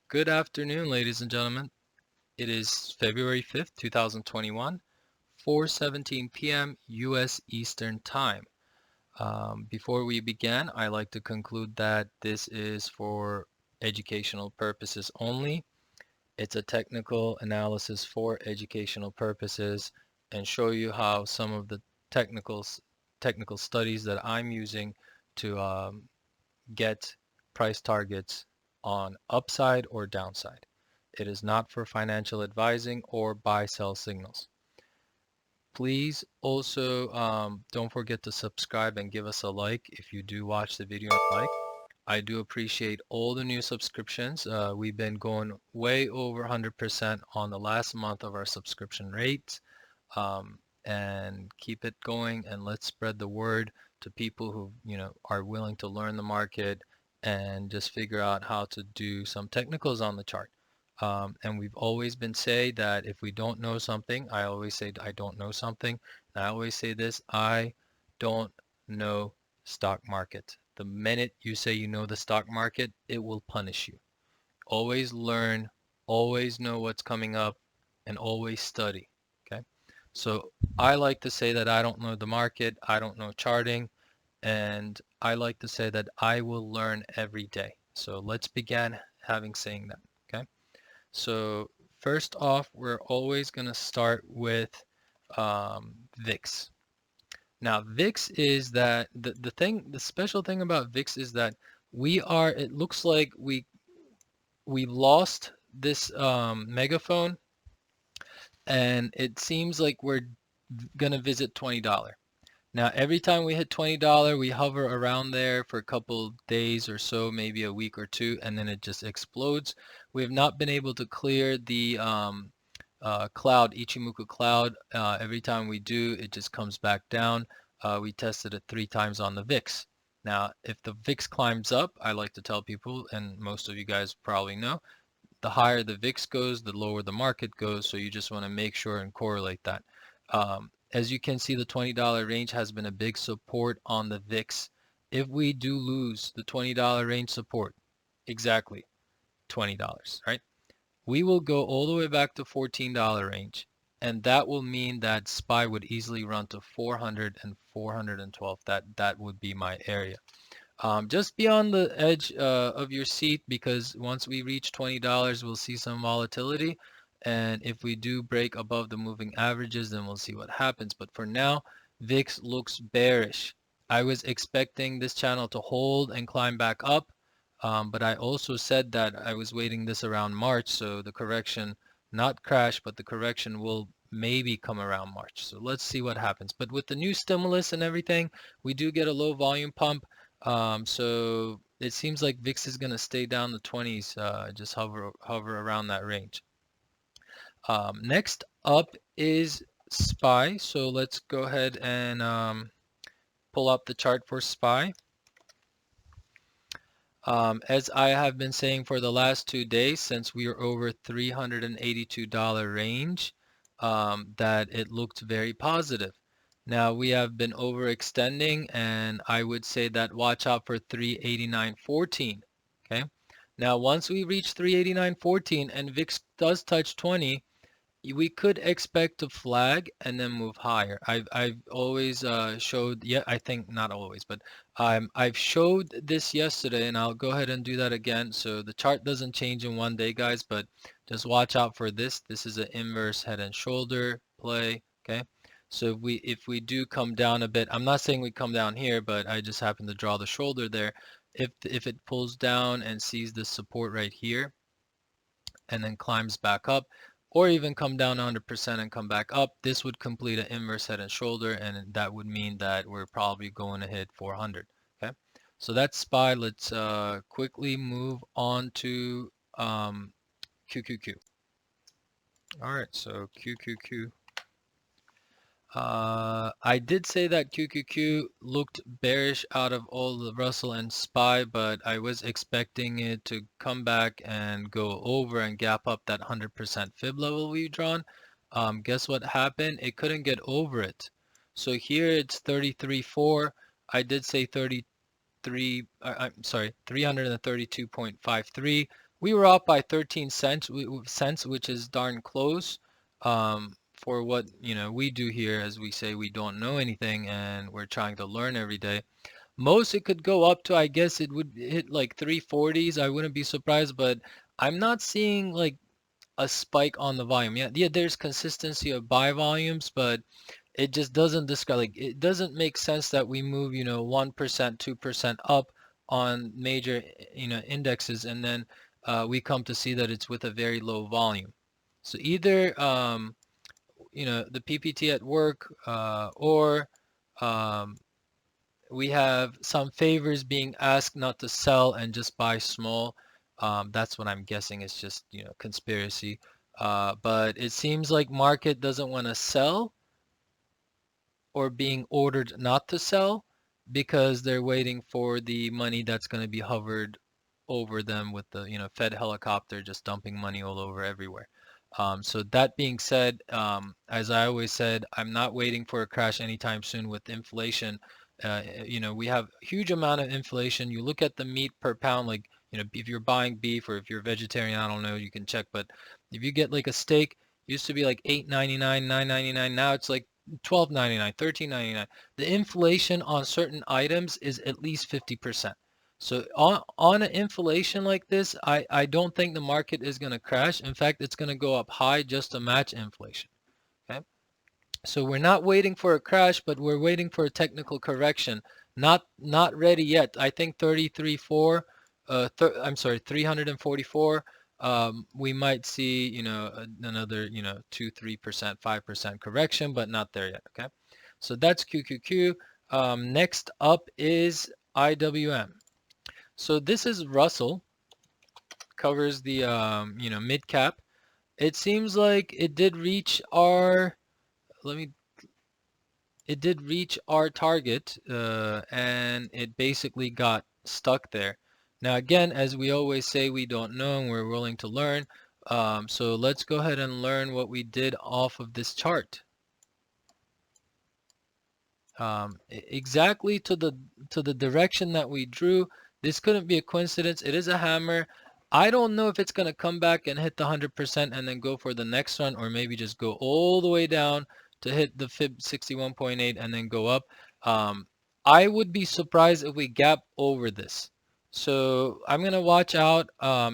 Good afternoon, ladies and gentlemen. It is February 5th, 2021, 4:17 p.m. U.S. Eastern Time. Before we begin, I like to conclude that this is for educational purposes only. It's a technical analysis for educational purposes and show you how some of the technical studies that I'm using to get price targets on upside or downside. It is not for financial advising or buy-sell signals. Please also don't forget to subscribe and give us a like if you do watch the video and like. I do appreciate all the new subscriptions. We've been going way over 100% on the last month of our subscription rates. And keep it going, and let's spread the word to people who are willing to learn the market and just figure out how to do some technicals on the chart. And we've always been say that if we don't know something, I always say I don't know something. And I always say this: I don't know stock market. The minute you say you know the stock market, it will punish you. Always learn, always know what's coming up, and always study. Okay. So I like to say that I don't know the market, I don't know charting, and I like to say that I will learn every day. So let's begin having saying that. Okay. So first off, we're always going to start with VIX. Now VIX is that the special thing about VIX is that it looks like we lost this megaphone, and it seems like we're gonna visit $20. Now every time we hit $20, we hover around there for a couple days or so, maybe a week or two, and then it just explodes. We have not been able to clear the cloud, Ichimoku cloud. Every time we do, it just comes back down. We tested it 3 times on the VIX. Now, if the VIX climbs up, I like to tell people, and most of you guys probably know, the higher the VIX goes, the lower the market goes. So you just want to make sure and correlate that. As you can see, the $20 range has been a big support on the VIX. If we do lose the $20 range support, exactly $20, right? We will go all the way back to $14 range, and that will mean that SPY would easily run to 400 and 412. That would be my area. Just be on the edge of your seat, because once we reach $20, we'll see some volatility. And if we do break above the moving averages, then we'll see what happens. But for now, VIX looks bearish. I was expecting this channel to hold and climb back up, but I also said that I was waiting this around March, so the correction, not crash, but the correction will maybe come around March. So let's see what happens. But with the new stimulus and everything, we do get a low volume pump. So it seems like VIX is going to stay down the 20s, just hover around that range. Next up is SPY. So let's go ahead and pull up the chart for SPY. As I have been saying for the last 2 days, since we are over $382 range, that it looked very positive. Now we have been overextending, and I would say that watch out for 389.14. Okay. Now once we reach 389.14 and VIX does touch 20, we could expect to flag and then move higher. I've always showed, yeah, I think not always, but I've showed this yesterday, and I'll go ahead and do that again. So the chart doesn't change in one day, guys, but just watch out for this. This is an inverse head and shoulder play. Okay. So if we do come down a bit, I'm not saying we come down here, but I just happen to draw the shoulder there. If it pulls down and sees the support right here and then climbs back up, or even come down 100% and come back up, this would complete an inverse head and shoulder, and that would mean that we're probably going to hit 400. Okay, so that's SPY. Let's quickly move on to QQQ. All right, so QQQ. I did say that QQQ looked bearish out of all the Russell and SPY, but I was expecting it to come back and go over and gap up that 100% fib level we've drawn. Guess what happened? It couldn't get over it. So here it's 33.4. I did say 332.53. We were up by 13 cents, which is darn close for what we do here. As we say, we don't know anything, and we're trying to learn every day. Most it could go up to, I guess it would hit like 340s. I wouldn't be surprised, but I'm not seeing like a spike on the volume. Yeah, there's consistency of buy volumes, but it just doesn't describe, like, it doesn't make sense that we move 1%, 2% up on major indexes, and then we come to see that it's with a very low volume. So either the PPT at work, or um, we have some favors being asked not to sell and just buy small. That's what I'm guessing. It's just conspiracy. But it seems like market doesn't want to sell, or being ordered not to sell, because they're waiting for the money that's going to be hovered over them with the Fed helicopter just dumping money all over everywhere. So that being said, as I always said, I'm not waiting for a crash anytime soon with inflation. We have a huge amount of inflation. You look at the meat per pound, like if you're buying beef, or if you're vegetarian, I don't know, you can check. But if you get like a steak, used to be like $8.99, $9.99. Now it's like $12.99, $13.99. The inflation on certain items is at least 50%. So on an inflation like this, I don't think the market is going to crash. In fact, it's going to go up high just to match inflation. Okay. So we're not waiting for a crash, but we're waiting for a technical correction. Not ready yet. I think 33.4, I'm sorry, 344. We might see, another, 2, 3%, 5% correction, but not there yet. Okay. So that's QQQ. Next up is IWM. So this is Russell, covers the mid cap. It seems like it did reach our let me it did reach our target, and it basically got stuck there. Now again, as we always say, we don't know and we're willing to learn. So let's go ahead and learn what we did off of this chart. Exactly to the direction that we drew. This couldn't be a coincidence. It is a hammer. I don't know if it's going to come back and hit the 100% and then go for the next one, or maybe just go all the way down to hit the fib 61.8 and then go up. I would be surprised if we gap over this. So I'm going to watch out.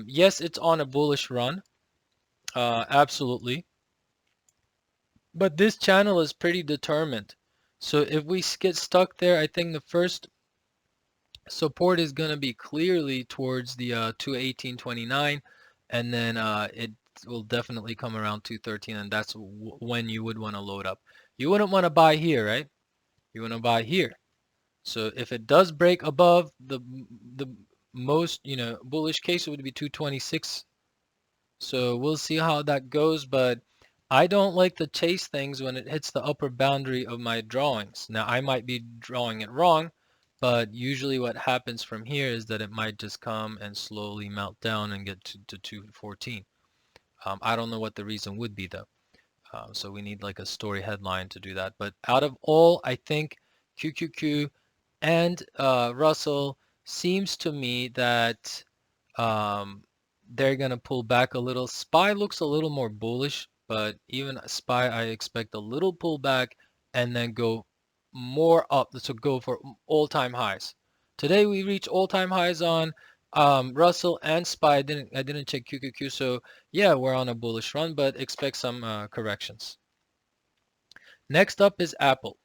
Yes, it's on a bullish run. Absolutely. But this channel is pretty determined. So if we get stuck there, I think the first support is going to be clearly towards the 218.29, and then it will definitely come around 213, and that's when you would want to load up. You wouldn't want to buy here, right? You want to buy here. So if it does break above the most bullish case, it would be 226. So we'll see how that goes, but I don't like to chase things when it hits the upper boundary of my drawings. Now, I might be drawing it wrong, but usually what happens from here is that it might just come and slowly melt down and get to 214. I don't know what the reason would be, though. So we need like a story headline to do that. But out of all, I think QQQ and Russell seems to me that um, they're going to pull back a little. SPY looks a little more bullish, but even SPY, I expect a little pullback and then go more up to go for all-time highs. Today we reached all-time highs on Russell and SPY. I didn't check QQQ, so yeah, we're on a bullish run, but expect some corrections. Next up is Apple.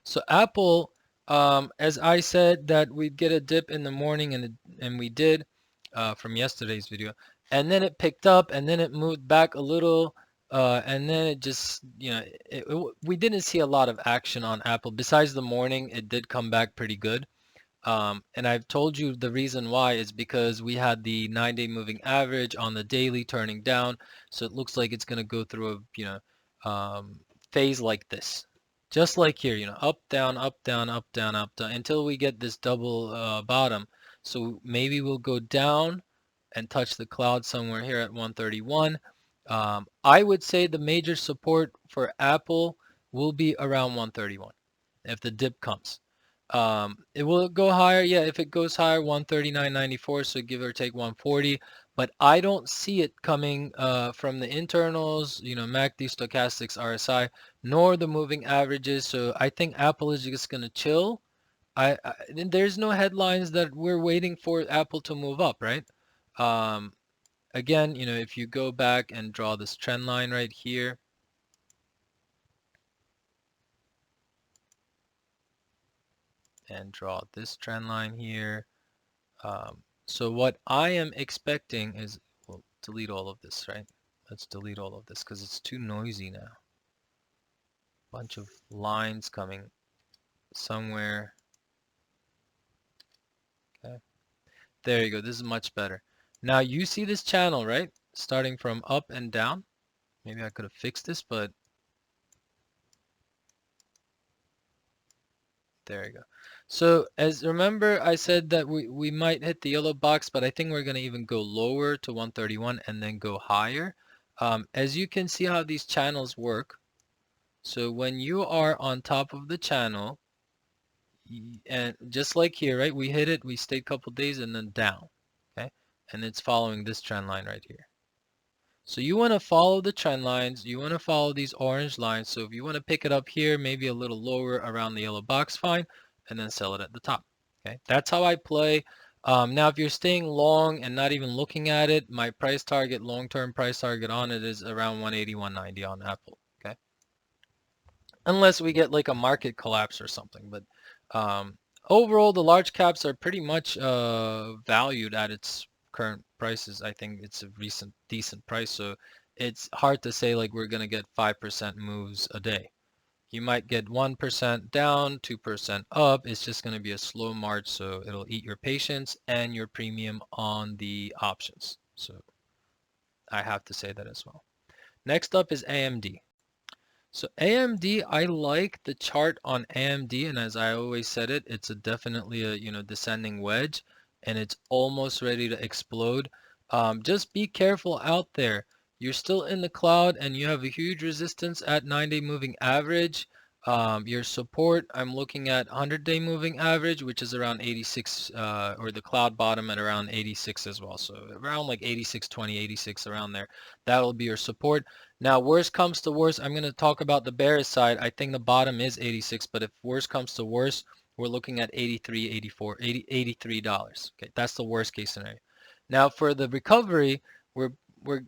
So Apple, as I said that we'd get a dip in the morning, and we did from yesterday's video, and then it picked up, and then it moved back a little, and then it just, we didn't see a lot of action on Apple. Besides the morning, it did come back pretty good. And I've told you the reason why is because we had the 9-day moving average on the daily turning down, so it looks like it's going to go through a phase like this. Just like here, up, down, up, down, up, down, up, down, until we get this double bottom. So maybe we'll go down and touch the cloud somewhere here at 131. I would say the major support for Apple will be around 131 if the dip comes. It will go higher. Yeah, if it goes higher, 139.94, so give or take 140. but I don't see it coming from the internals, MACD, stochastics, RSI, nor the moving averages. So I think Apple is just going to chill. And there's no headlines that we're waiting for Apple to move up, right? Um, Again, if you go back and draw this trend line right here, and draw this trend line here. So what I am expecting is, we'll delete all of this, right? Let's delete all of this because it's too noisy now. Bunch of lines coming somewhere. Okay, there you go. This is much better. Now you see this channel, right? Starting from up and down. Maybe I could have fixed this, but there you go. So remember I said that we might hit the yellow box, but I think we're going to even go lower to 131 and then go higher. As you can see how these channels work. So when you are on top of the channel, and just like here, right? We hit it, we stayed a couple days and then down, okay? And it's following this trend line right here. So you want to follow the trend lines. You want to follow these orange lines. So if you want to pick it up here, maybe a little lower around the yellow box, fine, and then sell it at the top. Okay, that's how I play. Now, if you're staying long and not even looking at it, my price target, long-term price target on it is around 180, 190 on Apple. Okay, unless we get like a market collapse or something. But overall, the large caps are pretty much valued at its current prices. I think it's a recent decent price, so it's hard to say like we're gonna get 5% moves a day. You might get 1% down, 2% up. It's just gonna be a slow march, so it'll eat your patience and your premium on the options. So I have to say that as well. Next up is AMD. So AMD, I like the chart on AMD, and as I always said it, it's definitely a descending wedge, and it's almost ready to explode. Just be careful out there. You're still in the cloud, and you have a huge resistance at 9-day moving average. Your support, I'm looking at 100-day moving average, which is around 86, or the cloud bottom at around 86 as well. So around like 86.20, 86 around there. That'll be your support. Now, worst comes to worst, I'm going to talk about the bearish side. I think the bottom is 86, but if worst comes to worst, we're looking at 83, 84, 80, $83. Okay, that's the worst case scenario. Now, for the recovery, we're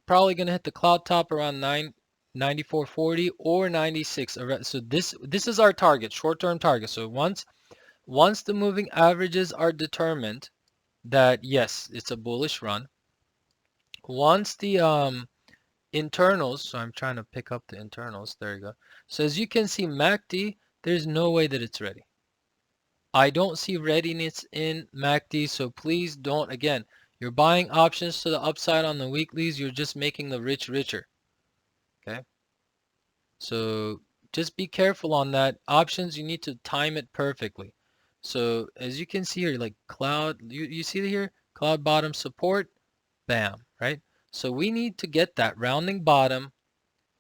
probably going to hit the cloud top around 94.40 or 96. So this is our target, short-term target. So once the moving averages are determined that yes, it's a bullish run. Once the internals, so I'm trying to pick up the internals, there you go. So as you can see, MACD, there's no way that it's ready. I don't see readiness in MACD, so please don't, again, you're buying options to the upside on the weeklies, you're just making the rich richer, okay? So just be careful on that. Options, you need to time it perfectly. So as you can see here, like cloud, you see here, cloud bottom support, bam, right? So we need to get that rounding bottom.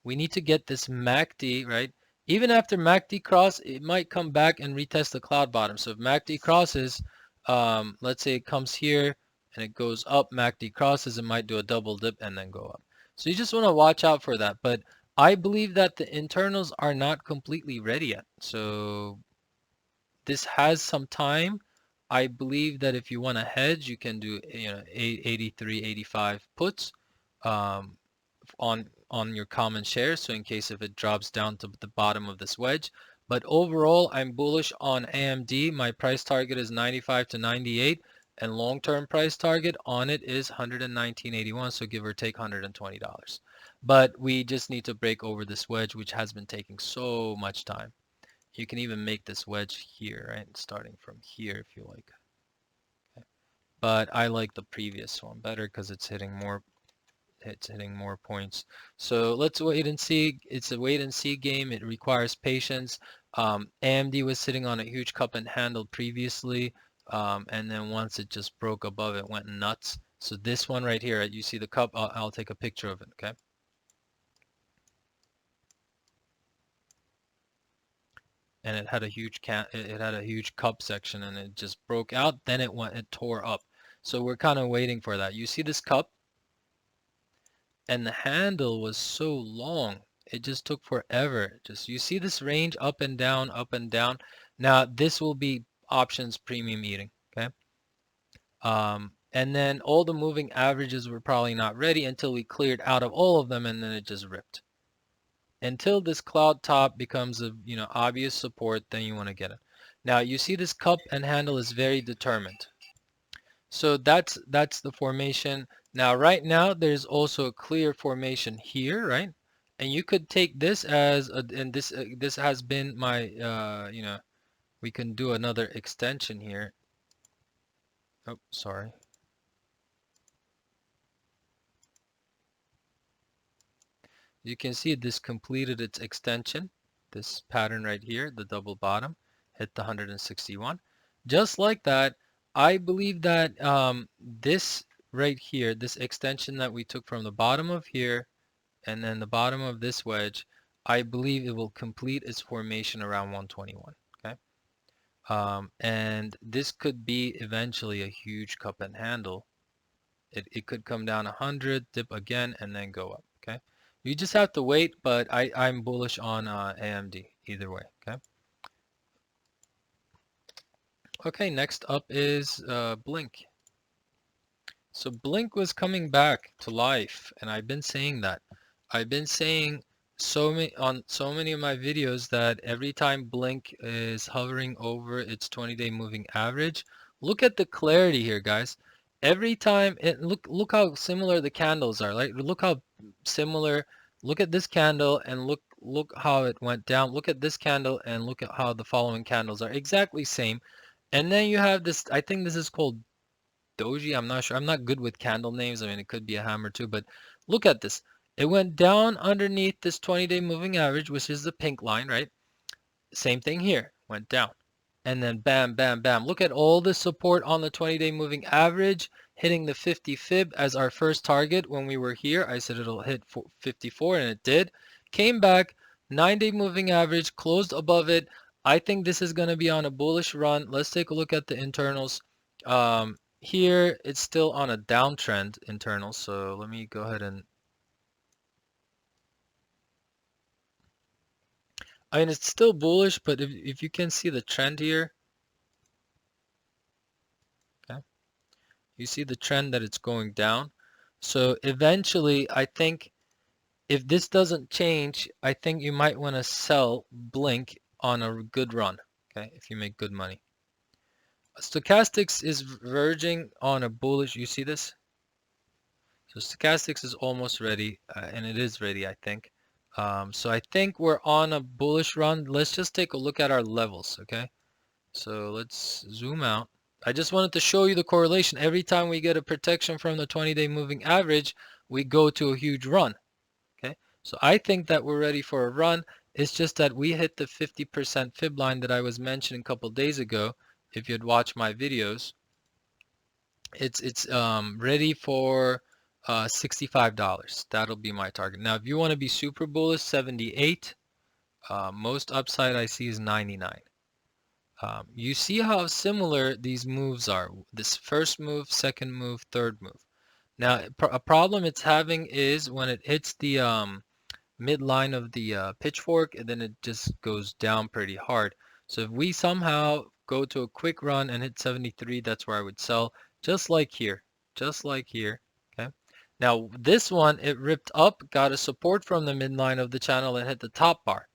We need to get this MACD, right? Even after MACD cross, it might come back and retest the cloud bottom. So if MACD crosses, let's say it comes here and it goes up, MACD crosses, it might do a double dip and then go up. So you just want to watch out for that. But I believe that the internals are not completely ready yet. So this has some time. I believe that if you want to hedge, you can do 83, 85 puts. On your common shares, so in case if it drops down to the bottom of this wedge. But overall, I'm bullish on AMD. My price target is 95 to 98, and long-term price target on it is 119.81, so give or take $120. But we just need to break over this wedge, which has been taking so much time. You can even make this wedge here, right? Starting from here if you like. Okay. But I like the previous one better because it's hitting more points. So let's wait and see. It's a wait and see game. It requires patience. AMD was sitting on a huge cup and handle previously, and then once it just broke above, it went nuts. So this one right here, you see the cup. I'll take a picture of it. Okay. And it had a huge it had a huge cup section, and it just broke out. Then it tore up. So we're kind of waiting for that. You see this cup? and the handle was so long. It just took forever. Just you see this range up and down, up and down. Now this will be options premium eating. Okay. And then all the moving averages were probably not ready until we cleared out of all of them, and then it just ripped. Until this cloud top becomes a obvious support, then you want to get it. Now you see this cup and handle is very determined. So that's the formation. Now right now there's also a clear formation here, right? And you could take this as a, and this has been my we can do another extension here. Oh, sorry. You can see this completed its extension. This pattern right here, the double bottom, hit the 161. Just like that, I believe that this right here, this extension that we took from the bottom of here and then the bottom of this wedge, I believe it will complete its formation around 121. Okay, and this could be eventually a huge cup and handle. It could come down 100, dip again, and then go up. Okay, you just have to wait, but I'm bullish on AMD either way. Okay. Okay, next up is Blink. So Blink was coming back to life, and I've been saying that. I've been saying on so many of my videos that every time Blink is hovering over its 20-day moving average, look at the clarity here, guys. Every time look how similar the candles are. Like look how similar. Look at this candle and look how it went down. Look at this candle and look at how the following candles are exactly same. And then you have this, I think this is called Doji. I'm not sure. I'm not good with candle names. I mean, it could be a hammer too, but look at this. It went down underneath this 20-day moving average, which is the pink line, right? Same thing here. Went down. And then bam, bam, bam. Look at all the support on the 20-day moving average, hitting the 50 fib as our first target when we were here. I said it'll hit 54, and it did. Came back, 9-day moving average, closed above it. I think this is going to be on a bullish run. Let's take a look at the internals. Here, it's still on a downtrend internal, so let me go ahead and... I mean, it's still bullish, but if you can see the trend here, okay, you see the trend that it's going down. So eventually, I think if this doesn't change, I think you might want to sell Blink on a good run, okay, if you make good money. Stochastics is verging on a bullish, you see this? So stochastics is almost ready, and it is ready, I think. So I think we're on a bullish run. Let's just take a look at our levels, okay? So let's zoom out. I just wanted to show you the correlation. Every time we get a protection from the 20-day moving average, we go to a huge run, okay? So I think that we're ready for a run. It's just that we hit the 50% fib line that I was mentioning a couple days ago. If you'd watched my videos, it's ready for $65. That'll be my target. Now, if you want to be super bullish, 78. Most upside I see is 99. You see how similar these moves are. This first move, second move, third move. Now, a problem it's having is when it hits the midline of the pitchfork, and then it just goes down pretty hard. So if we somehow go to a quick run and hit 73, that's where I would sell, just like here, okay? Now this one, it ripped up, got a support from the midline of the channel and hit the top bar.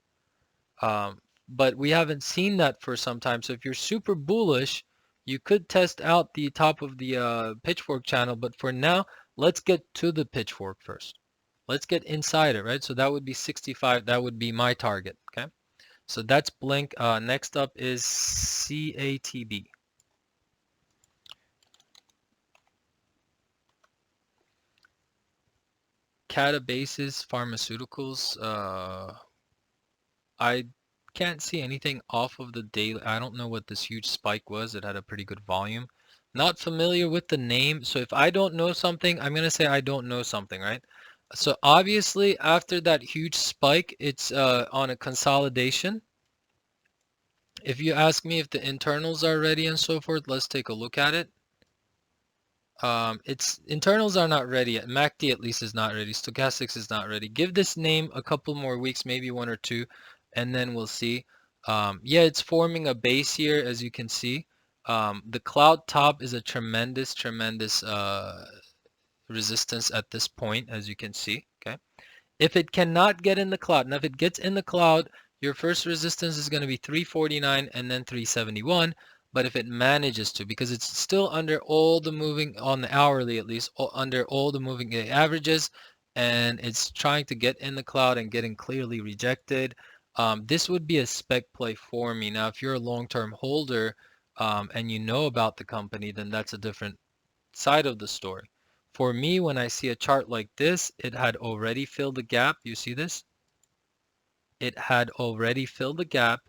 But we haven't seen that for some time. So if you're super bullish, you could test out the top of the pitchfork channel. But for now, let's get to the pitchfork first. Let's get inside it, right? So that would be 65. That would be my target, okay? So that's Blink. Next up is CATB. Catabases Pharmaceuticals. I can't see anything off of the daily. I don't know what this huge spike was. It had a pretty good volume. Not familiar with the name. So if I don't know something, I'm going to say I don't know something, right? So obviously after that huge spike, it's on a consolidation. If you ask me if the internals are ready and so forth, let's take a look at it. its internals are not ready yet. MACD at least is not ready. Stochastics is not ready. Give this name a couple more weeks, maybe 1 or 2, and then we'll see. Yeah, it's forming a base here, as you can see. The cloud top is a tremendous, tremendous resistance at this point, as you can see. Okay. If it cannot get in the cloud, now if it gets in the cloud, your first resistance is going to be 349 and then 371. But if it manages to, because it's still under all the moving, on the hourly at least, under all the moving averages, and it's trying to get in the cloud and getting clearly rejected, this would be a spec play for me. Now, if you're a long-term holder and you know about the company, then that's a different side of the story. For me, when I see a chart like this, it had already filled the gap. You see this? It had already filled the gap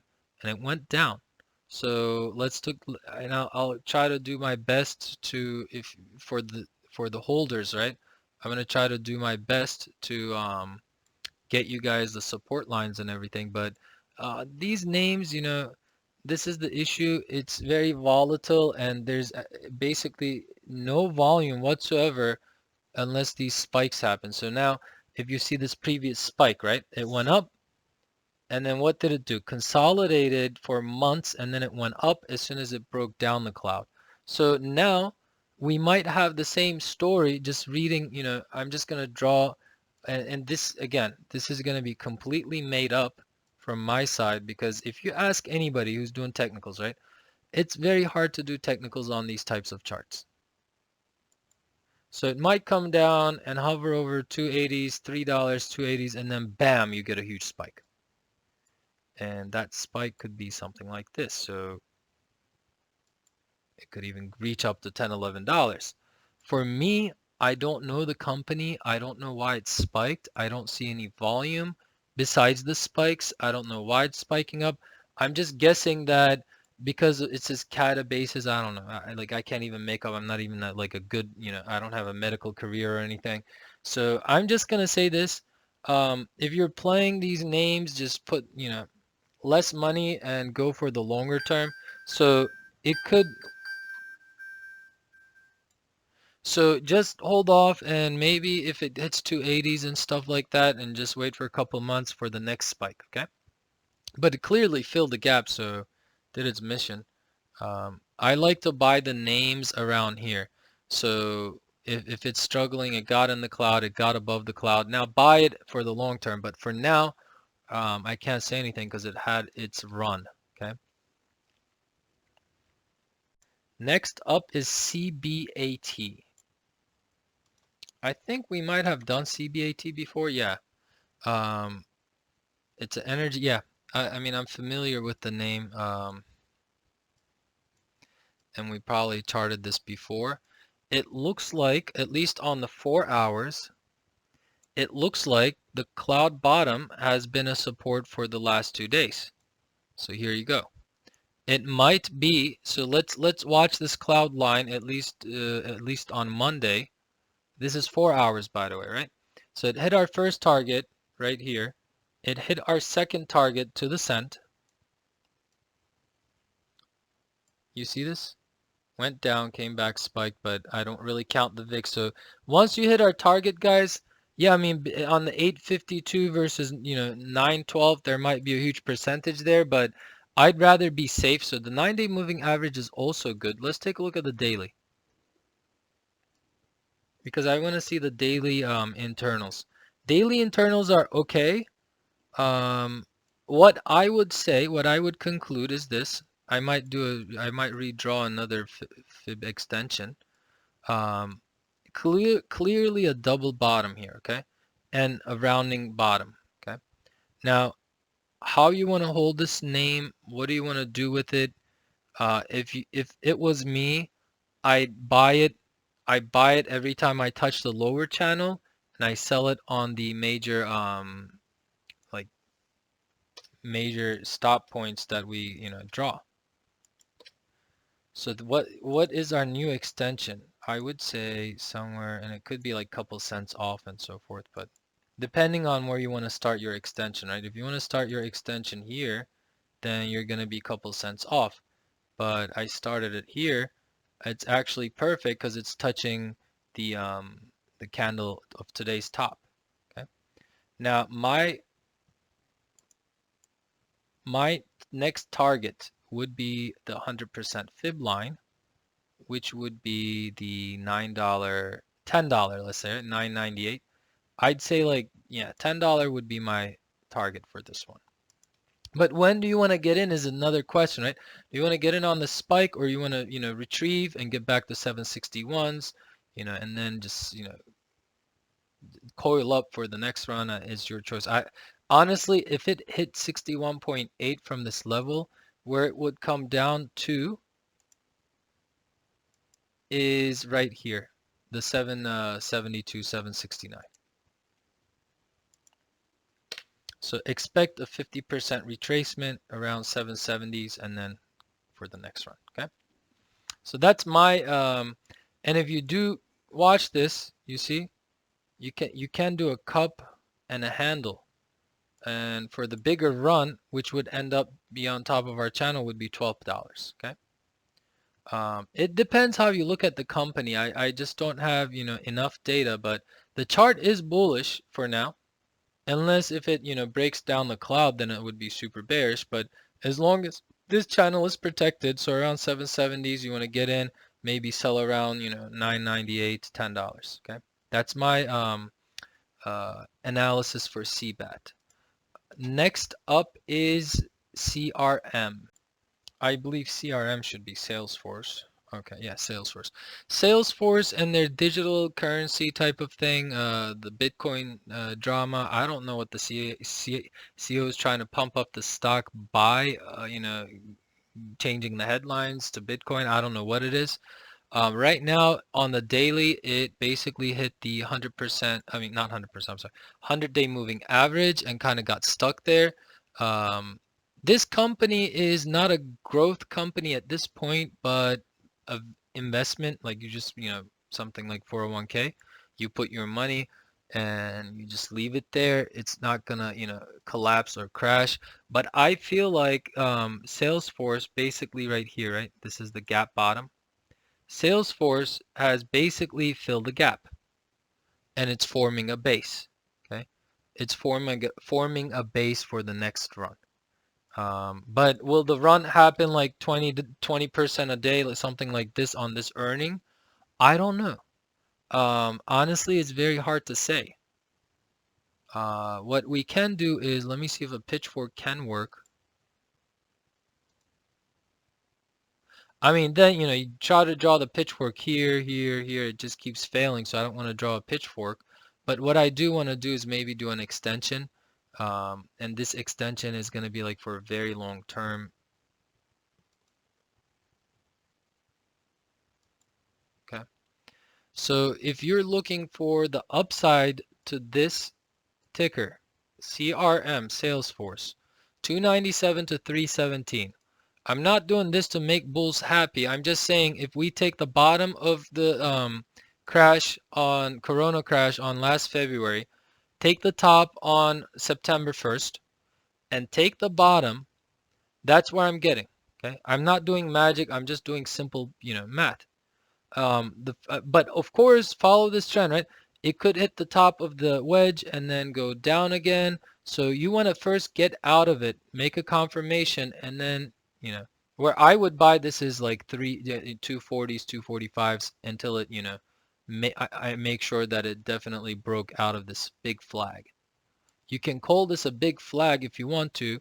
and it went down. So let's take, and I'll try to do my best to, if for the holders, right? I'm gonna try to do my best to get you guys the support lines and everything. But these names, this is the issue. It's very volatile and there's basically no volume whatsoever unless these spikes happen. So now if you see this previous spike, right? It went up and then what did it do? Consolidated for months and then it went up as soon as it broke down the cloud. So now we might have the same story just reading, I'm just going to draw and this again, this is going to be completely made up from my side because if you ask anybody who's doing technicals, right? It's very hard to do technicals on these types of charts. So it might come down and hover over 280s, $3, 280s, and then bam, you get a huge spike. And that spike could be something like this. So it could even reach up to $10, $11. For me, I don't know the company. I don't know why it spiked. I don't see any volume besides the spikes. I don't know why it's spiking up. I'm just guessing that because it says CATB basis, I don't know. I can't even make up. I'm not even like a good, I don't have a medical career or anything. So I'm just gonna say this. If you're playing these names, just put, less money and go for the longer term. So it could So just hold off and maybe if it hits 280s and stuff like that and just wait for a couple months for the next spike, okay? But it clearly filled the gap, so did its mission. I like to buy the names around here. So if it's struggling, it got in the cloud, it got above the cloud. Now buy it for the long term, but for now, I can't say anything because it had its run, okay? Next up is CBAT. I think we might have done CBAT before, yeah. Um, it's an energy, yeah. I mean, I'm familiar with the name, and we probably charted this before. It looks like, at least on the 4 hours, it looks like the cloud bottom has been a support for the last 2 days. So here you go. It might be, so let's watch this cloud line at least on Monday. This is 4 hours, by the way, right? So it hit our first target right here. It hit our second target to the cent. You see this? Went down, came back, spiked, but I don't really count the VIX. So once you hit our target, guys, yeah, I mean, on the 852 versus, 912, there might be a huge percentage there, but I'd rather be safe. So the 9-day moving average is also good. Let's take a look at the daily because I want to see the daily internals. Daily internals are okay. What I would say, what I would conclude is this. I might redraw another fib extension. Clearly a double bottom here, okay? And a rounding bottom, okay? Now, how you want to hold this name, what do you want to do with it? If it was me, I'd buy it. I buy it every time I touch the lower channel and I sell it on the major like major stop points that we draw. So what is our new extension? I would say somewhere, and it could be like couple cents off and so forth, but depending on where you want to start your extension, right? If you want to start your extension here, then you're going to be couple cents off. But I started it here. It's actually perfect because it's touching the candle of today's top. Okay. Now my next target would be the 100% fib line, which would be the $9, $10, let's say, 9.98. I'd say like, yeah, $10 would be my target for this one. But when do you want to get in is another question, right? Do you want to get in on the spike, or you want to, retrieve and get back to 761s, and then just, coil up for the next run? Is your choice. I honestly, if it hit 61.8 from this level, where it would come down to is right here, the 772, 769. So expect a 50% retracement around 770s and then for the next run. Okay. So that's my and if you do watch this, you see, you can do a cup and a handle. And for the bigger run, which would end up be on top of our channel, would be $12. Okay. It depends how you look at the company. I just don't have, enough data, but the chart is bullish for now. Unless if it, breaks down the cloud, then it would be super bearish. But as long as this channel is protected, so around 770s, you want to get in, maybe sell around, 9.98, $10. Okay, that's my analysis for CBAT. Next up is CRM. I believe CRM should be Salesforce. Okay, yeah, Salesforce. Salesforce and their digital currency type of thing, the Bitcoin drama. I don't know what the CEO is trying to pump up the stock by, changing the headlines to Bitcoin. I don't know what it is. Right now on the daily, it basically hit the 100%, I mean, not 100%, I'm sorry, 100-day moving average and kind of got stuck there. This company is not a growth company at this point, but a investment, like you just, something like 401k, you put your money and you just leave it there. It's not gonna, collapse or crash. But I feel like Salesforce basically right here, right? This is the gap bottom. Salesforce has basically filled the gap and it's forming a base. Okay, it's forming a base for the next run. But will the run happen like 20% a day, like something like this on this earning? I don't know. Honestly, it's very hard to say. What we can do is, let me see if a pitchfork can work. I mean, then, you try to draw the pitchfork here, here, here. It just keeps failing, so I don't want to draw a pitchfork. But what I do want to do is maybe do an extension. And this extension is going to be like for a very long term. Okay. So if you're looking for the upside to this ticker, CRM, Salesforce, 297 to 317. I'm not doing this to make bulls happy. I'm just saying if we take the bottom of the Corona crash on last February, take the top on September 1st, and take the bottom, that's where I'm getting. Okay, I'm not doing magic. I'm just doing simple, math. But of course, follow this trend, right? It could hit the top of the wedge and then go down again. So you want to first get out of it, make a confirmation, and then, where I would buy this is like 240s, 245s until it, I make sure that it definitely broke out of this big flag. You can call this a big flag if you want to,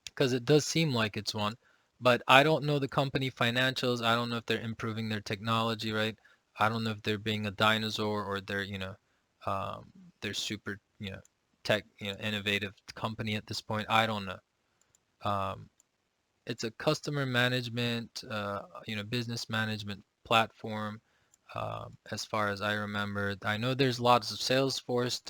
because it does seem like it's one, but I don't know the company financials. I don't know if they're improving their technology, right? I don't know if they're being a dinosaur or um, they're super, tech, innovative company at this point. I don't know. Um, it's a customer management, business management platform. As far as I remember, I know there's lots of Salesforce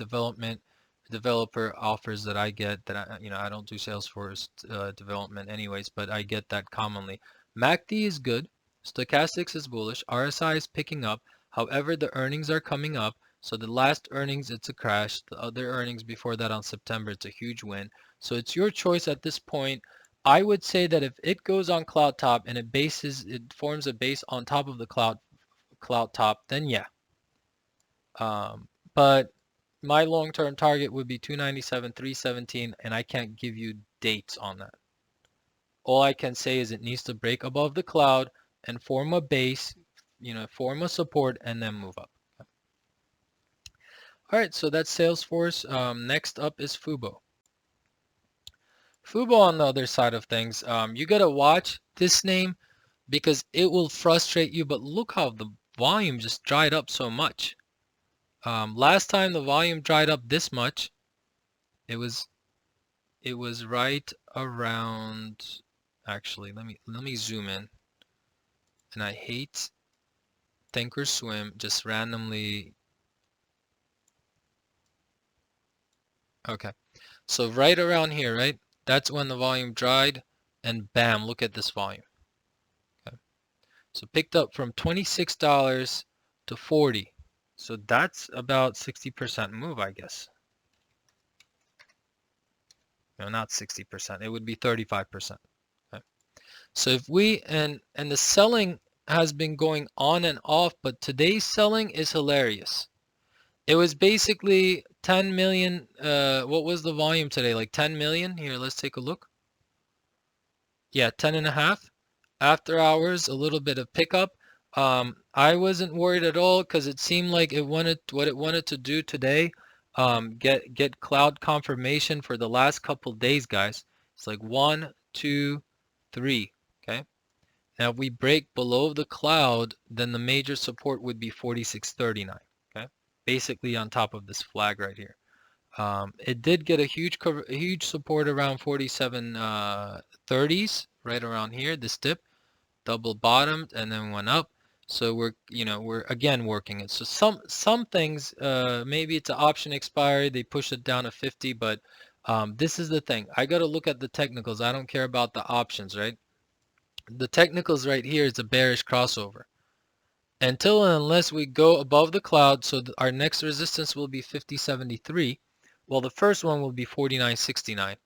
developer offers that I get that I don't do Salesforce development anyways, but I get that commonly. MACD is good, stochastics is bullish, RSI is picking up. However, the earnings are coming up. So the last earnings, it's a crash. The other earnings before that on September, it's a huge win. So it's your choice at this point. I would say that if it goes on cloud top and it forms a base on top of the cloud top, then yeah. But my long-term target would be 297, 317, and I can't give you dates on that. All I can say is it needs to break above the cloud and form a base, form a support, and then move up. All right, so that's Salesforce. Next up is FUBO. FUBO on the other side of things, you gotta watch this name because it will frustrate you, but look how the volume just dried up so much. Last time the volume dried up this much, it was right around, actually, let me zoom in. And I hate Thinkorswim just randomly. Okay, so right around here, right? That's when the volume dried, and bam, look at this volume. Okay, so picked up from $26 to 40. So that's about 60% move, I guess. No, not 60%. It would be 35%. Okay. So if we and the selling has been going on and off, but today's selling is hilarious. It was basically 10 million. What was the volume today? Like 10 million? Here, let's take a look. Yeah, 10 and a half. After hours, a little bit of pickup. I wasn't worried at all because it seemed like it wanted what it wanted to do today. Get cloud confirmation for the last couple days, guys. It's like 1, 2, 3. Okay. Now if we break below the cloud, then the major support would be 46.39. Okay. Basically on top of this flag right here. It did get a huge support around 47.30s, right around here. This dip, double bottomed, and then went up. So we're again working it. So some things, maybe it's an option expiry. They push it down to 50, but this is the thing. I got to look at the technicals. I don't care about the options, right? The technicals right here is a bearish crossover. Until and unless we go above the cloud, so our next resistance will be 50.73. Well, the first one will be 49.69.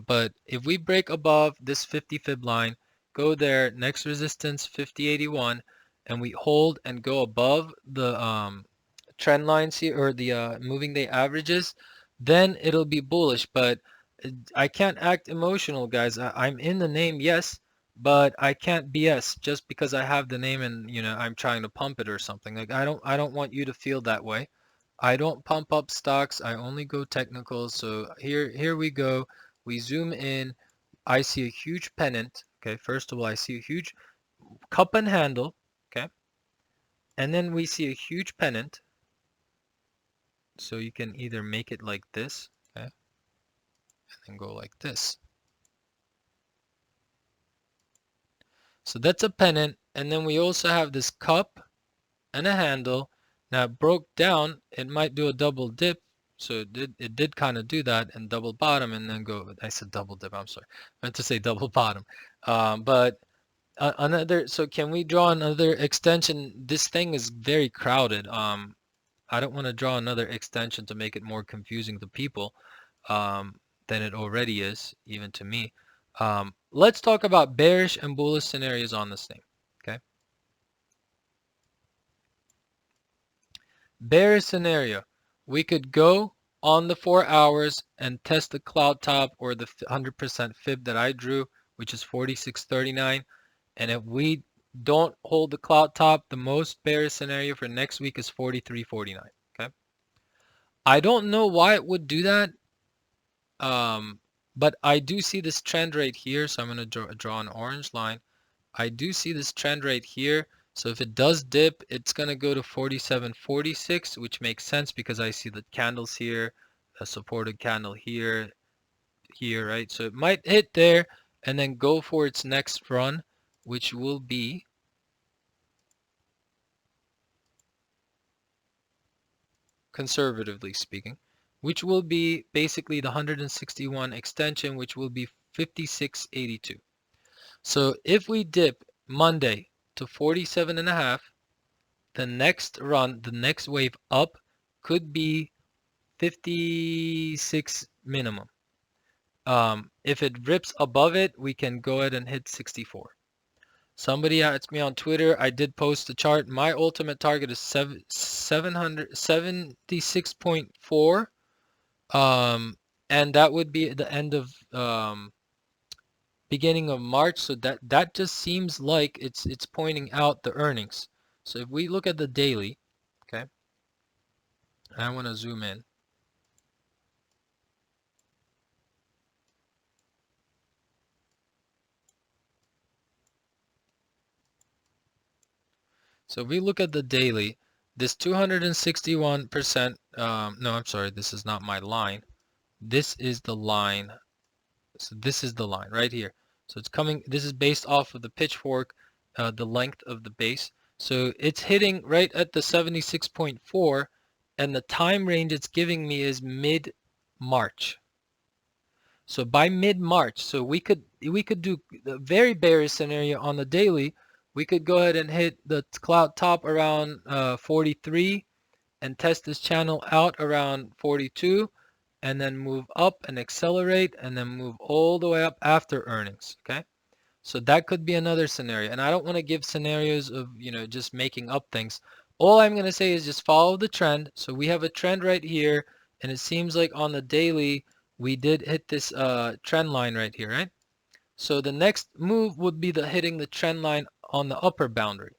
But if we break above this 50 fib line, go there, next resistance 50.81, and we hold and go above the trend lines here or the moving day averages, then it'll be bullish. But I can't act emotional, guys. I'm in the name, yes, but I can't BS just because I have the name and I'm trying to pump it or something. Like I don't want you to feel that way. I don't pump up stocks. I only go technical. So here we go. We zoom in. I see a huge pennant. Okay, first of all, I see a huge cup and handle. Okay, and then we see a huge pennant. So you can either make it like this, okay, and then go like this. So that's a pennant, and then we also have this cup and a handle. Now it broke down. It might do a double dip. So it did kind of do that and double bottom and then go. I said double dip. I'm sorry. I meant to say double bottom. But another. So can we draw another extension? This thing is very crowded. I don't want to draw another extension to make it more confusing to people than it already is, even to me. Let's talk about bearish and bullish scenarios on this thing. Okay. Bearish scenario, we could go on the 4 hours and test the cloud top or the 100% fib that I drew, which is 46.39. And if we don't hold the cloud top, the most bearish scenario for next week is 43.49. Okay. I don't know why it would do that. But I do see this trend right here. So I'm going to draw an orange line. I do see this trend right here. So if it does dip, it's going to go to 47.46, which makes sense because I see the candles here, a supported candle here, right? So it might hit there and then go for its next run, which will be conservatively speaking, which will be basically the 161 extension, which will be 56.82. So if we dip Monday to 47.5, the next run, the next wave up could be 56 minimum. If it rips above it, we can go ahead and hit 64. Somebody asked me on Twitter, I did post the chart. My ultimate target is 776.4. And that would be at the end of beginning of March. So that just seems like it's pointing out the earnings. So if we look at the daily, okay, I want to zoom in. So if we look at the daily, this 261%, no, I'm sorry, this is not my line. This is the line. So this is the line right here. So it's coming, this is based off of the pitchfork, the length of the base. So it's hitting right at the 76.4, and the time range it's giving me is mid-March. So by mid-March, so we could do the very bearish scenario on the daily. We could go ahead and hit the cloud top around 43 and test this channel out around 42, and then move up and accelerate and then move all the way up after earnings. Okay, so that could be another scenario, and I don't want to give scenarios of just making up things. All I'm going to say is just follow the trend. So we have a trend right here, and it seems like on the daily we did hit this trend line right here, right? So the next move would be the hitting the trend line on the upper boundary,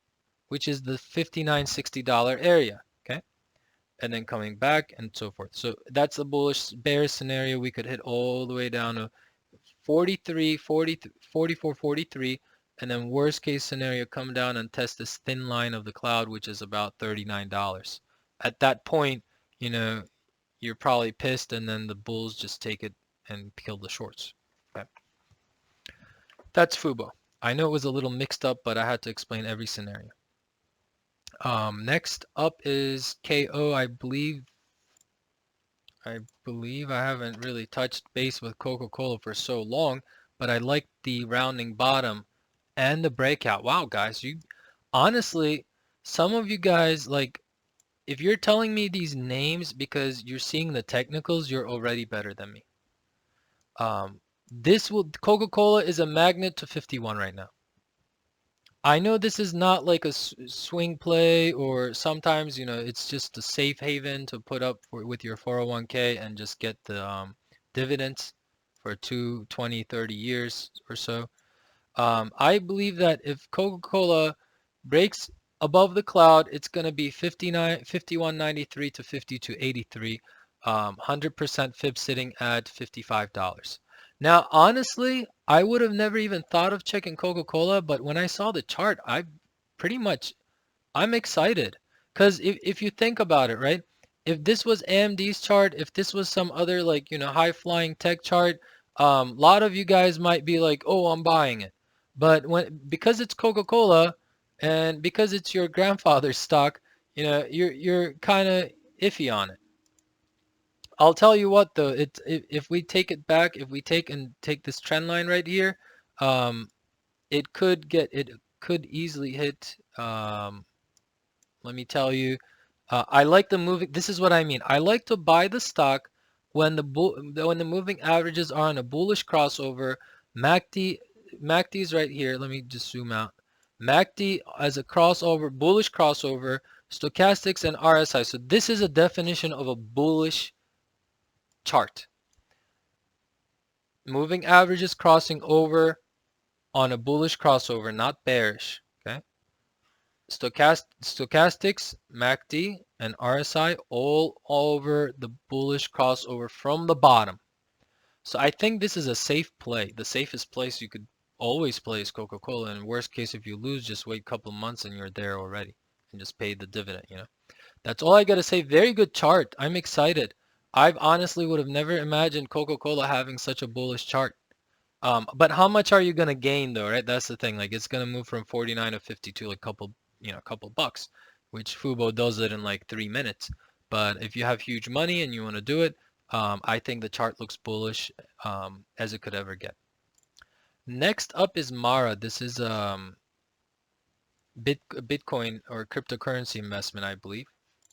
which is the $59.60 area. Okay, and then coming back and so forth. So that's a bullish bearish scenario. We could hit all the way down to 43, 40, 44, 43, and then worst case scenario, come down and test this thin line of the cloud, which is about $39. At that point, you're probably pissed, and then the bulls just take it and kill the shorts. Okay. That's FUBO. I know it was a little mixed up, but I had to explain every scenario. Next up is KO. I believe I haven't really touched base with Coca-Cola for so long, but I like the rounding bottom and the breakout. Wow, guys, you honestly, some of you guys, like, if you're telling me these names because you're seeing the technicals, you're already better than me. Coca-Cola is a magnet to 51 right now. I know this is not like a swing play, or sometimes, it's just a safe haven to put up with your 401k and just get the dividends for 2, 20, 30 years or so. I believe that if Coca-Cola breaks above the cloud, it's going to be 51.93 to 52.83, 100% fib sitting at $55. Now, honestly, I would have never even thought of checking Coca-Cola, but when I saw the chart, I'm excited. Because if you think about it, right? If this was AMD's chart, if this was some other like, high-flying tech chart, a lot of you guys might be like, oh, I'm buying it. But because it's Coca-Cola and because it's your grandfather's stock, you're kind of iffy on it. I'll tell you what though, if we take it back, if we take this trend line right here, it could easily hit. Let me tell you, I like the moving. This is what I mean. I like to buy the stock when the moving averages are on a bullish crossover. MACD's right here. Let me just zoom out. MACD as a crossover, bullish crossover, stochastics and RSI. So this is a definition of a bullish chart. Moving averages crossing over on a bullish crossover, not bearish. Okay. Stochastics, MACD, and RSI all over the bullish crossover from the bottom. So I think this is a safe play. The safest place you could always play is Coca-Cola. And worst case, if you lose, just wait a couple months and you're there already and just pay the dividend, That's all I got to say. Very good chart. I'm excited. I honestly would have never imagined Coca-Cola having such a bullish chart. But how much are you going to gain though, right? That's the thing. Like it's going to move from 49 to 52, like couple bucks, which FUBO does it in like 3 minutes. But if you have huge money and you want to do it, I think the chart looks bullish as it could ever get. Next up is Mara. This is Bitcoin or cryptocurrency investment, I believe.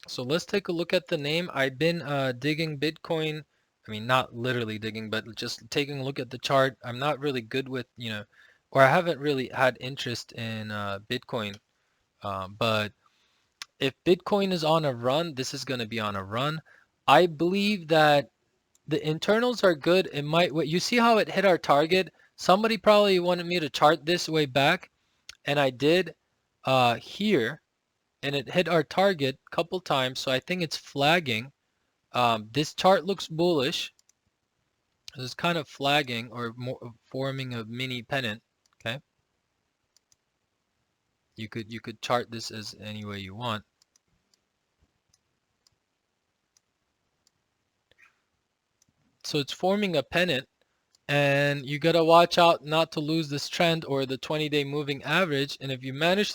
So let's take a look at the name. I've been digging Bitcoin I mean, not literally digging, but just taking a look at the chart. I'm not really good with, or I haven't really had interest in Bitcoin. But if Bitcoin is on a run, this is going to be on a run. I believe that the internals are good. It might, you see how it hit our target? Somebody probably wanted me to chart this way back, and I did here, and it hit our target a couple times. So I think it's flagging. This chart looks bullish. It's kind of flagging or forming a mini pennant. Okay, you could chart this as any way you want. So it's forming a pennant, and you gotta watch out not to lose this trend or the 20-day moving average. And if you manage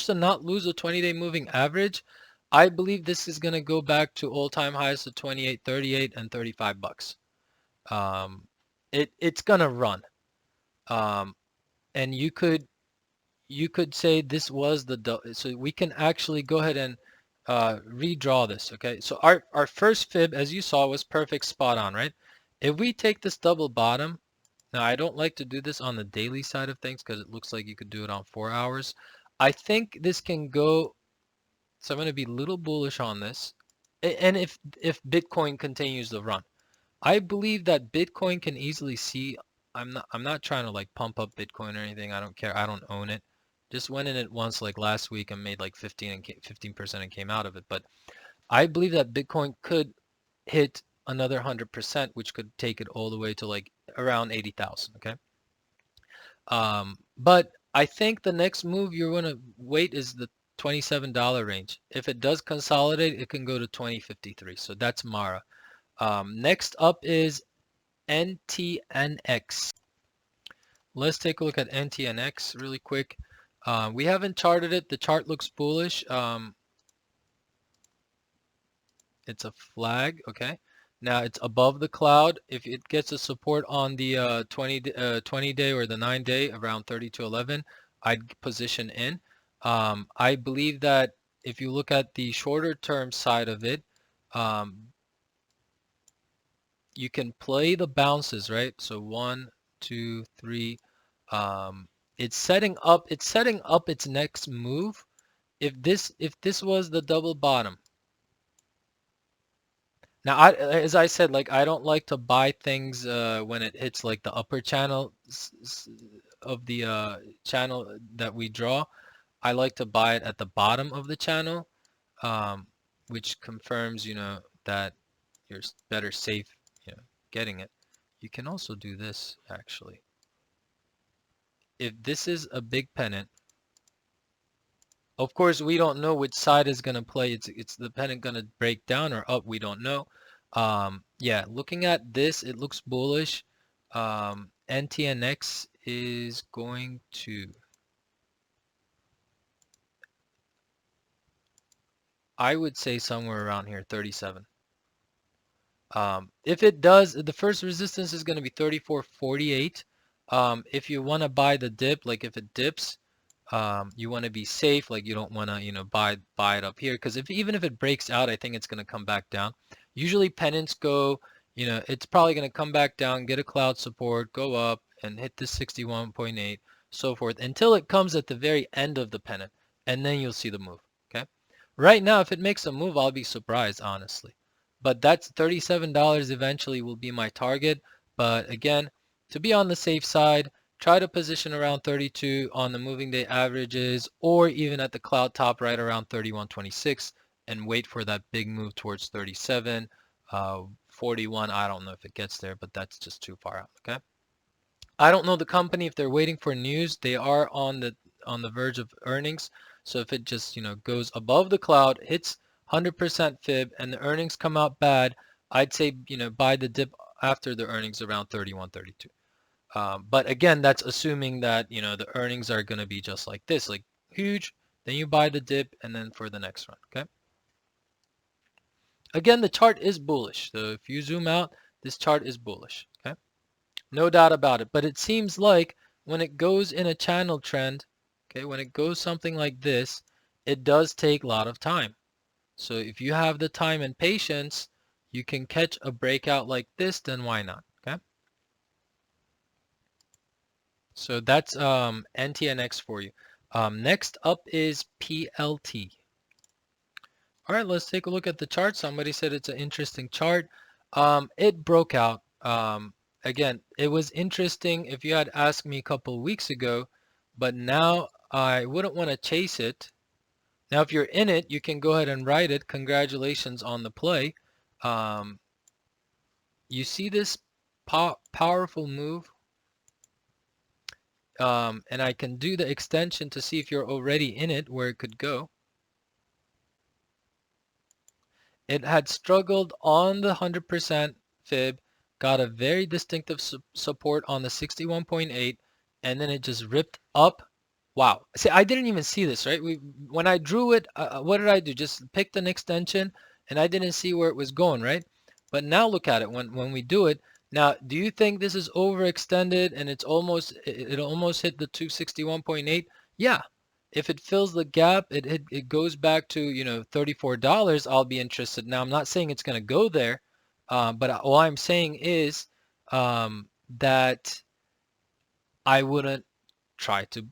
to not lose a 20-day moving average, I believe this is gonna go back to all-time highs of 28, 38, and 35 bucks. It's gonna run. And you could say this was so we can actually go ahead and redraw this. Okay, so our first fib, as you saw, was perfect, spot on, right? If we take this double bottom, now I don't like to do this on the daily side of things because it looks like you could do it on 4 hours. I think this can go, so I'm going to be a little bullish on this. And if Bitcoin continues to run, I believe that Bitcoin can easily see. I'm not trying to like pump up Bitcoin or anything. I don't care. I don't own it. Just went in it once like last week and made like 15% and came out of it. But I believe that Bitcoin could hit another 100%, which could take it all the way to like around 80,000. Okay. But I think the next move you're going to wait is the $27 range. If it does consolidate, it can go to 2053. So that's Mara. Next up is NTNX. Let's take a look at NTNX really quick. We haven't charted it. The chart looks bullish. It's a flag, okay? Now it's above the cloud. If it gets a support on the 20 day or the 9-day around 32.11, I'd position in. I believe that if you look at the shorter term side of it, you can play the bounces, right? So 1, 2, 3. It's setting up its next move. If this was the double bottom. Now, as I said, like I don't like to buy things when it hits like the upper channel of the channel that we draw. I like to buy it at the bottom of the channel, which confirms, that you're better safe, getting it. You can also do this actually. If this is a big pennant, of course we don't know which side is going to play. It's the pennant going to break down or up, we don't know. Yeah, looking at this, it looks bullish. NTNX is going to, I would say somewhere around here, 37. If it does, the first resistance is going to be 34.48. If you want to buy the dip, like if it dips, you want to be safe, like you don't want to, buy it up here, because even if it breaks out, I think it's going to come back down. Usually pennants go, it's probably going to come back down, get a cloud support, go up and hit this 61.8, so forth, until it comes at the very end of the pennant, and then you'll see the move. Okay. Right now, if it makes a move, I'll be surprised, honestly. But that's $37 eventually will be my target. But again, to be on the safe side, try to position around 32 on the moving day averages, or even at the cloud top right around 31.26, and wait for that big move towards 37, 41. I don't know if it gets there, but that's just too far out. Okay. I don't know the company if they're waiting for news. They are on the verge of earnings. So if it just, goes above the cloud, hits 100% fib, and the earnings come out bad, I'd say, buy the dip after the earnings around 31, 32. But again, that's assuming that, the earnings are going to be just like this, like huge. Then you buy the dip and then for the next run. Okay. Again, the chart is bullish. So if you zoom out, this chart is bullish. Okay. No doubt about it. But it seems like when it goes in a channel trend, okay, when it goes something like this, it does take a lot of time. So if you have the time and patience, you can catch a breakout like this, then why not? Okay. So that's NTNX for you. Next up is PLT. All right, let's take a look at the chart. Somebody said it's an interesting chart. It broke out. Again, it was interesting if you had asked me a couple of weeks ago, but now I wouldn't want to chase it. Now, if you're in it, you can go ahead and write it. Congratulations on the play. You see this powerful move, and I can do the extension to see if you're already in it, where it could go. It had struggled on the 100% fib, got a very distinctive support on the 61.8, and then it just ripped up. Wow. See, I didn't even see this, right? When I drew it, what did I do? Just picked an extension, and I didn't see where it was going, right? But now look at it when we do it. Now, do you think this is overextended and it almost hit the 261.8? Yeah. If it fills the gap, it goes back to, $34, I'll be interested. Now, I'm not saying it's going to go there, but all I'm saying is that I wouldn't try to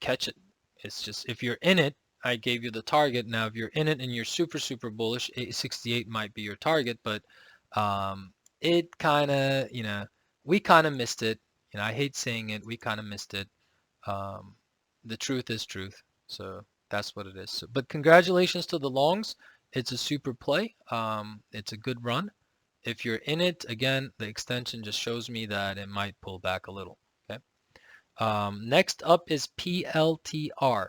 catch it. It's just, if you're in it, I gave you the target. Now, if you're in it and you're super, super bullish, 868 might be your target, but it kind of, we kind of missed it. I hate saying it. We kind of missed it. The truth is truth. So that's what it is. So, but congratulations to the longs. It's a super play. It's a good run. If you're in it, again, the extension just shows me that it might pull back a little. Okay. Next up is PLTR.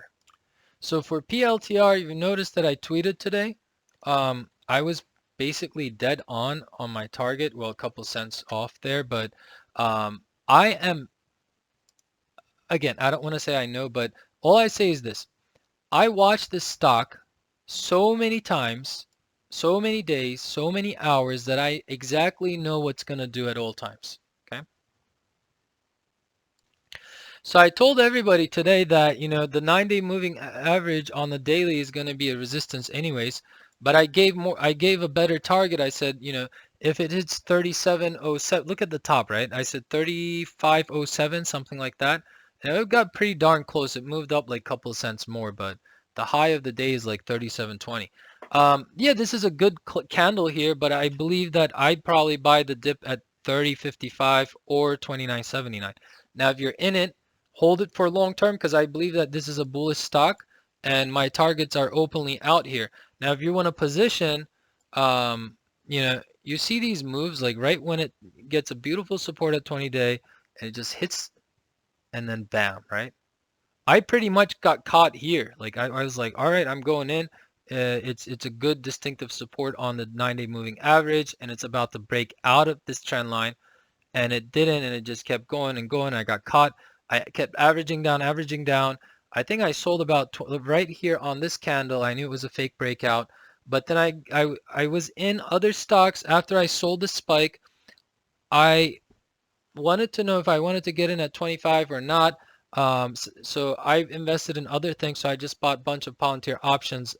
So for PLTR, you've noticed that I tweeted today. I was basically dead on my target. Well, a couple cents off there, but I am, again, I don't want to say I know, but all I say is this. I watched this stock so many times, so many days, so many hours that I exactly know what's going to do at all times. Okay. So I told everybody today that, the 9-day moving average on the daily is going to be a resistance anyways, but I gave a better target. I said, if it hits 3707, look at the top, right? I said 3507, something like that. And it got pretty darn close. It moved up like a couple of cents more, but the high of the day is like 3720. Yeah, this is a good candle here, but I believe that I'd probably buy the dip at 3055 or 2979. Now, if you're in it, hold it for long term because I believe that this is a bullish stock and my targets are openly out here. Now, if you want to position, you see these moves like right when it gets a beautiful support at 20-day and it just hits and then bam, right? I pretty much got caught here. Like I was like, all right, I'm going in. It's a good distinctive support on the 9-day moving average and it's about to break out of this trend line and it didn't and it just kept going and going. I got caught. I kept averaging down. I think I sold about right here on this candle. I knew it was a fake breakout, but then I was in other stocks after I sold the spike. I wanted to know if I wanted to get in at 25 or not. So I've invested in other things. So I just bought a bunch of Palantir options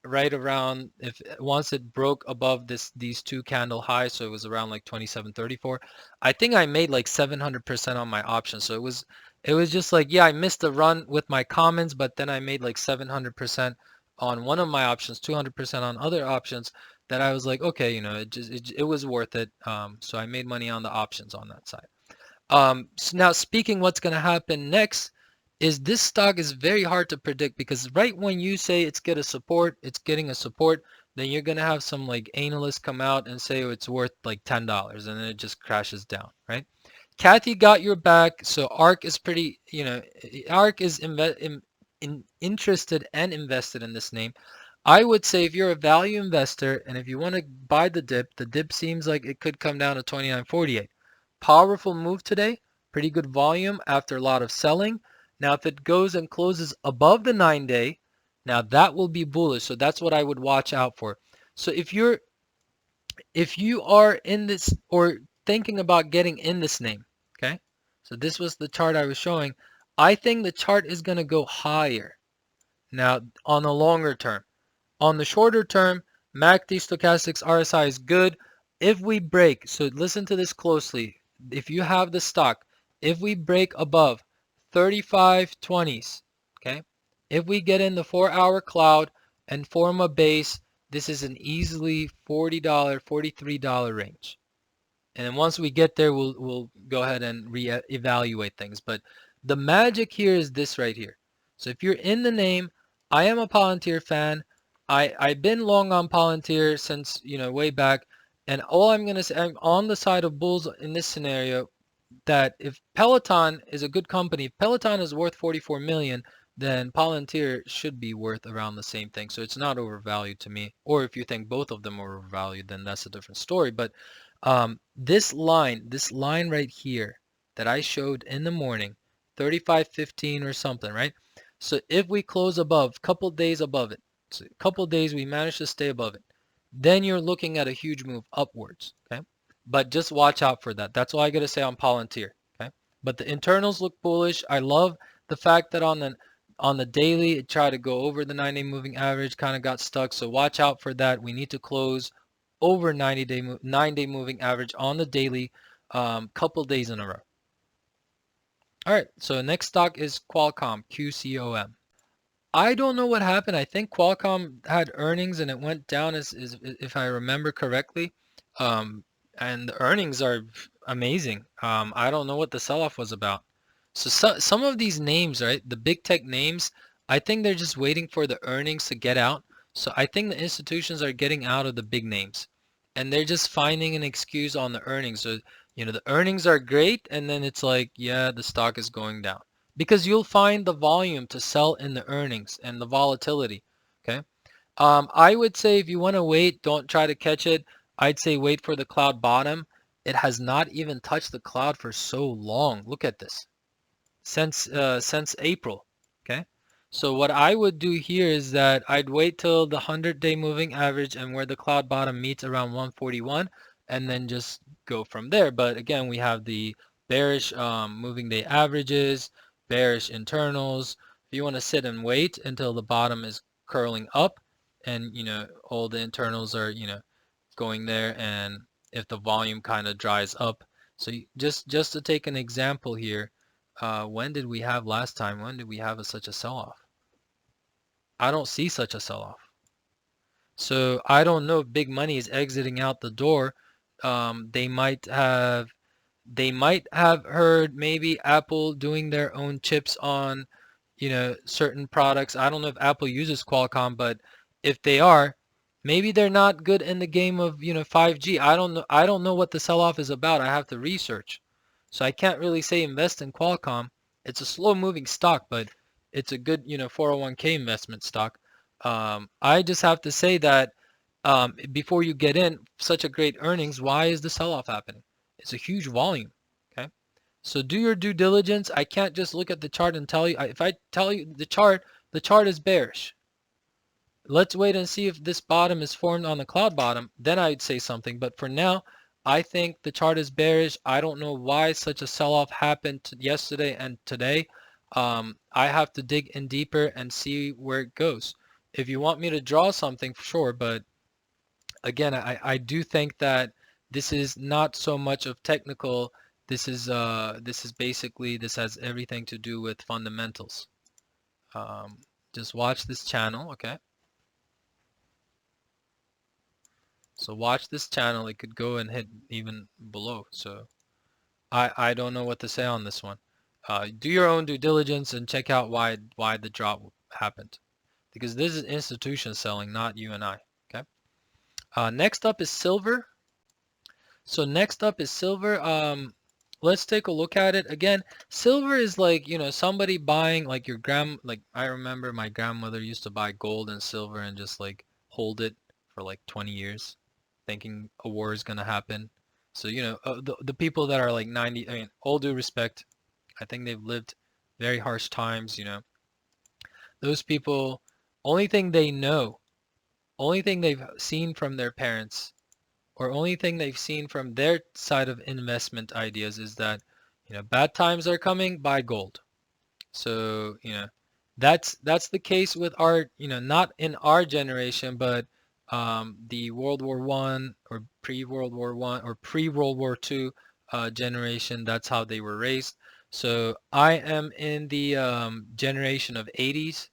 right around once it broke above these two candle highs, so it was around like 27.34. I think I made like 700% on my options. So it was just like, yeah, I missed the run with my commons, but then I made like 700% on one of my options, 200% on other options that I was like, okay, it was worth it. So I made money on the options on that side. So now speaking what's going to happen next is this stock is very hard to predict because right when you say it's getting a support, then you're going to have some like analysts come out and say, oh, it's worth like $10 and then it just crashes down, right? Kathy got your back. So ARK is pretty, ARK is interested and invested in this name. I would say if you're a value investor and if you want to buy the dip seems like it could come down to 29.48. Powerful move today, pretty good volume after a lot of selling. Now, if it goes and closes above the 9-day, now that will be bullish. So that's what I would watch out for. So if you are in this or thinking about getting in this name, okay? So this was the chart I was showing. I think the chart is going to go higher. Now, on the longer term. On the shorter term, MACD stochastics RSI is good. If we break, so listen to this closely. If you have the stock, if we break above 35.20s, okay? If we get in the 4-hour cloud and form a base, this is an easily $40, $43 range. And then once we get there, we'll go ahead and re-evaluate things. But the magic here is this right here. So if you're in the name, I am a Palantir fan. I've been long on Palantir since, way back. And all I'm going to say, I'm on the side of bulls in this scenario, that if Peloton is a good company, if Peloton is worth 44 million, then Palantir should be worth around the same thing. So it's not overvalued to me. Or if you think both of them are overvalued, then that's a different story. But this line right here that I showed in the morning, 35.15 or something, right? So if we close above, couple days above it, so a couple days we manage to stay above it, then you're looking at a huge move upwards, okay? But just watch out for that. That's all I got to say on Palantir, okay? But the internals look bullish. I love the fact that on the daily it tried to go over the 9-day moving average, kind of got stuck. So watch out for that. We need to close over 9-day moving average on the daily, couple days in a row. All right, so next stock is Qualcomm, QCOM. I don't know what happened. I think Qualcomm had earnings and it went down, as if I remember correctly. Um, and the earnings are amazing. I don't know what the sell-off was about. So some of these names, right, the big tech names, I think they're just waiting for the earnings to get out. So I think the institutions are getting out of the big names, and they're just finding an excuse on the earnings. So, the earnings are great, and then it's like, yeah, the stock is going down. Because you'll find the volume to sell in the earnings and the volatility, okay? I would say if you want to wait, don't try to catch it. I'd say wait for the cloud bottom. It has not even touched the cloud for so long. Look at this. Since April, okay? So what I would do here is that I'd wait till the 100-day moving average and where the cloud bottom meets around 141, and then just go from there. But again, we have the bearish moving day averages, bearish internals. If you want to sit and wait until the bottom is curling up and all the internals are going there, and if the volume kind of dries up. So just to take an example here, when did we have last time? When did we have such a sell-off? I don't see such a sell-off. So I don't know if big money is exiting out the door. They might have heard maybe Apple doing their own chips on, certain products. I don't know if Apple uses Qualcomm, but if they are, maybe they're not good in the game of, 5G. I don't know. I don't know what the sell-off is about. I have to research. So I can't really say invest in Qualcomm. It's a slow-moving stock, but it's a good, 401k investment stock. I just have to say that before you get in such a great earnings, why is the sell-off happening? It's a huge volume. Okay, so do your due diligence. I can't just look at the chart and tell you. If I tell you the chart is bearish. Let's wait and see if this bottom is formed on the cloud bottom. Then I'd say something. But for now, I think the chart is bearish. I don't know why such a sell-off happened yesterday and today. I have to dig in deeper and see where it goes. If you want me to draw something, sure, but again, I do think that this is not so much of technical. This is basically, this has everything to do with fundamentals. Just watch this channel, okay? So watch this channel. It could go and hit even below. So I don't know what to say on this one. Do your own due diligence and check out why the drop happened, because this is institution selling, not you and I. Okay. Next up is silver. So next up is silver. Let's take a look at it. Again, silver is like, somebody buying, like like I remember my grandmother used to buy gold and silver and just like hold it for like 20 years, thinking a war is gonna happen. So, the people that are like 90, I mean, all due respect, I think they've lived very harsh times, Those people, only thing they know, only thing they've seen from their parents, or only thing they've seen from their side of investment ideas is that, bad times are coming, buy gold. So, that's the case with our, not in our generation, but the World War One or pre-World War One or pre-World War Two generation. That's how they were raised. So I am in the generation of 80s,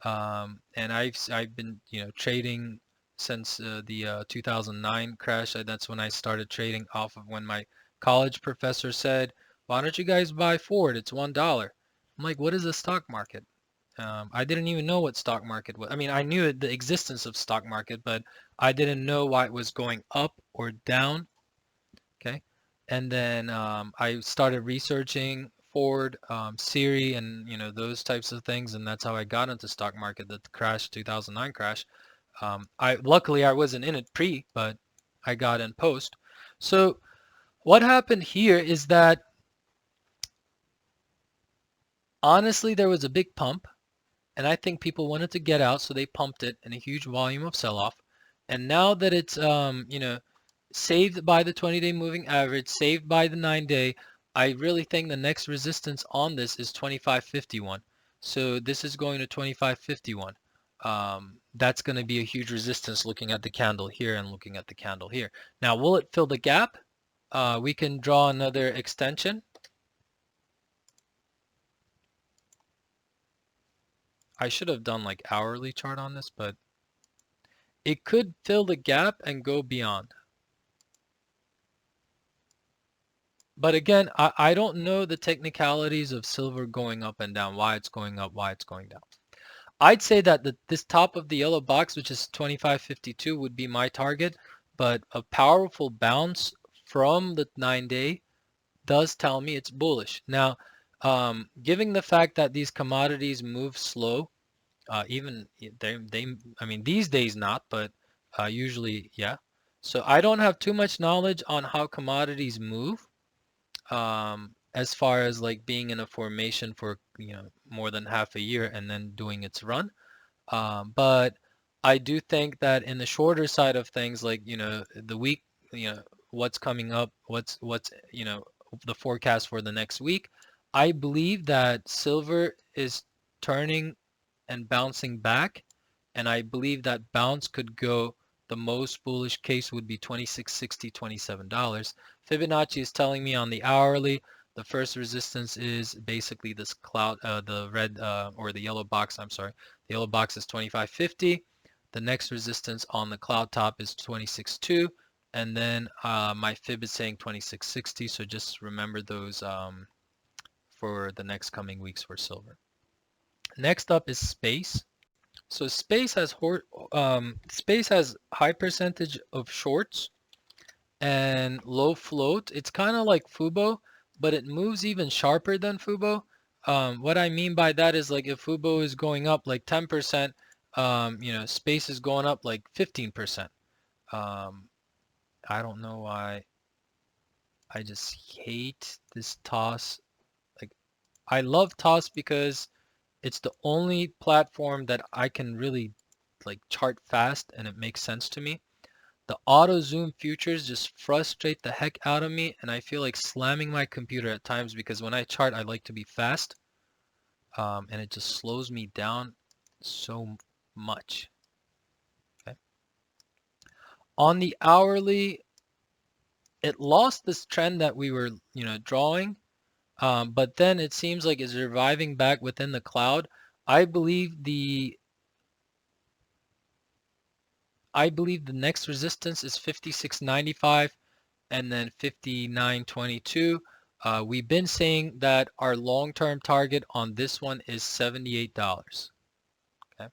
and I've been trading since the 2009 crash. That's when I started trading off of when my college professor said, "Why don't you guys buy Ford? It's $1." I'm like, "What is a stock market?" I didn't even know what stock market was. I mean, I knew the existence of stock market, but I didn't know why it was going up or down. Okay. And then I started researching Ford, Siri, and those types of things, and that's how I got into stock market. The crash, 2009 crash. I luckily I wasn't in it pre, but I got in post. So what happened here is that honestly there was a big pump. And I think people wanted to get out, so they pumped it in a huge volume of sell-off. And now that it's saved by the 20-day moving average, saved by the 9-day, I really think the next resistance on this is 25.51. So this is going to 25.51. That's going to be a huge resistance looking at the candle here and looking at the candle here. Now, will it fill the gap? We can draw another extension. I should have done like hourly chart on this, but it could fill the gap and go beyond. But again, I don't know the technicalities of silver going up and down, why it's going up, why it's going down. I'd say that this top of the yellow box, which is 25.52, would be my target, but a powerful bounce from the 9-day does tell me it's bullish. Now, given the fact that these commodities move slow, even I mean, these days not, but usually, yeah. So I don't have too much knowledge on how commodities move, as far as like being in a formation for, more than half a year and then doing its run. But I do think that in the shorter side of things, like, the week, what's coming up, what's the forecast for the next week, I believe that silver is turning and bouncing back, and I believe that bounce could go, the most bullish case would be 26.60, $27. Fibonacci is telling me on the hourly, the first resistance is basically this cloud, the red or the yellow box, I'm sorry. The yellow box is 25.50. The next resistance on the cloud top is 26.2. And then my fib is saying 26.60. So just remember those for the next coming weeks for silver. Next up is space. So space has high percentage of shorts and low float. It's kind of like FUBO, but it moves even sharper than FUBO. What I mean by that is, like, if FUBO is going up like 10%, space is going up like 15%. I don't know why. I just hate this toss. Like, I love toss because it's the only platform that I can really like chart fast and it makes sense to me. The auto zoom futures just frustrate the heck out of me, and I feel like slamming my computer at times because when I chart I like to be fast, and it just slows me down so much. Okay. On the hourly, it lost this trend that we were drawing, but then it seems like it's reviving back within the cloud. I believe the next resistance is 56.95 and then 59.22. We've been saying that our long-term target on this one is $78. Okay.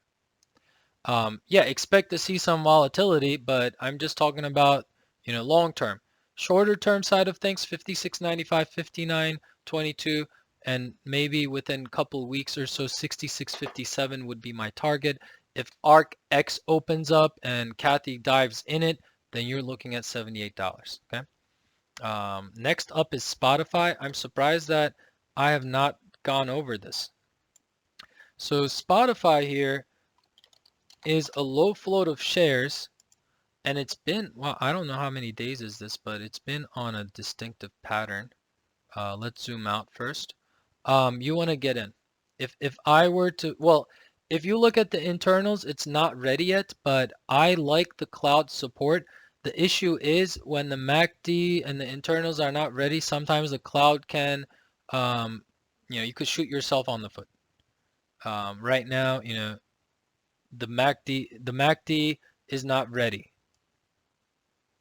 Yeah, expect to see some volatility, but I'm just talking about, long-term. Shorter-term side of things, 56.95, 59.22, and maybe within a couple weeks or so, 66.57 would be my target. If ARC X opens up and Kathy dives in it, then you're looking at $78. Okay. Next up is Spotify. I'm surprised that I have not gone over this. So Spotify here is a low float of shares, and it's been, well, I don't know how many days is this, but it's been on a distinctive pattern. Let's zoom out first. You want to get in. If I were to, well, if you look at the internals, it's not ready yet, but I like the cloud support. The issue is when the MACD and the internals are not ready, sometimes the cloud can, um, you could shoot yourself on the foot. Right now, the MACD is not ready.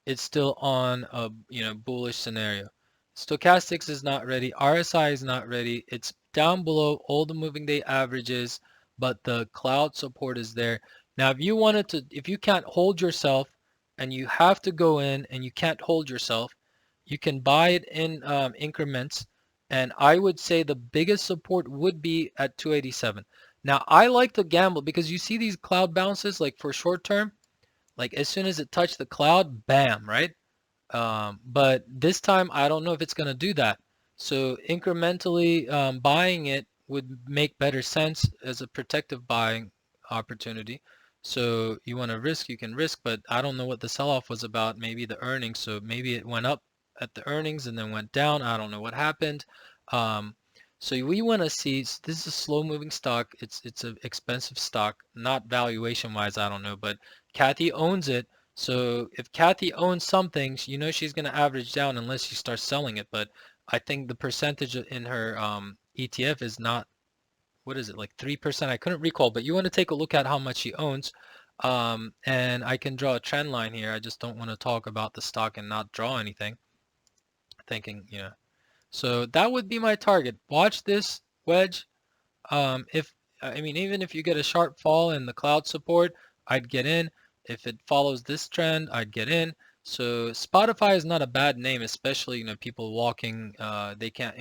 It's still on a bullish scenario. Stochastics is not ready. RSI is not ready. It's down below all the moving day averages, but the cloud support is there. Now, if you can't hold yourself and you have to go in and you can't hold yourself, you can buy it in increments. And I would say the biggest support would be at 287. Now, I like to gamble because you see these cloud bounces like for short term, like as soon as it touched the cloud, bam, right? But this time, I don't know if it's going to do that. So incrementally buying it would make better sense as a protective buying opportunity. So you want to risk, you can risk, but I don't know what the sell-off was about. Maybe the earnings. So maybe it went up at the earnings and then went down. I don't know what happened. Um, so we want to see, this is a slow-moving stock. It's an expensive stock, not valuation-wise, I don't know, but Kathy owns it. So if Kathy owns something, she's going to average down unless she starts selling it. But I think the percentage in her ETF is not, what is it, like 3%? I couldn't recall, but you want to take a look at how much she owns. And I can draw a trend line here. I just don't want to talk about the stock and not draw anything. Thinking. So that would be my target. Watch this wedge. Even if you get a sharp fall in the cloud support, I'd get in. If it follows this trend, I'd get in. So Spotify is not a bad name, especially, people walking, they can't,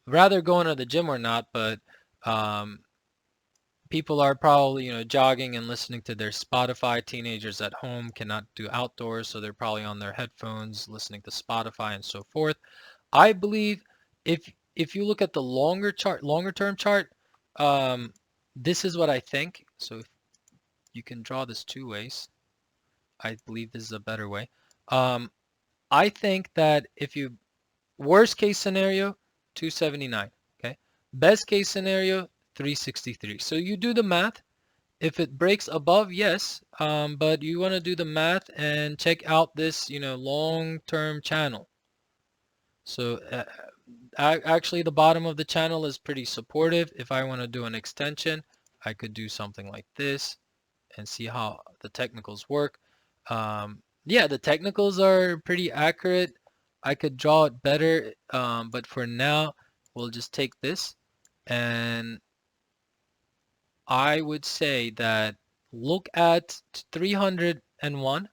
rather going to the gym or not, but um, people are probably, jogging and listening to their Spotify. Teenagers at home cannot do outdoors, so they're probably on their headphones listening to Spotify and so forth. I believe if you look at the longer term chart, um, this is what I think. So if you can draw this two ways, I believe this is a better way. Um, I think that if you worst case scenario, 279. Okay, best case scenario, 363. So you do the math. If it breaks above, yes, but you want to do the math and check out this, long-term channel. So actually, the bottom of the channel is pretty supportive. If I want to do an extension, I could do something like this and see how the technicals work. Yeah, the technicals are pretty accurate. I could draw it better, but for now, we'll just take this. And I would say that look at 301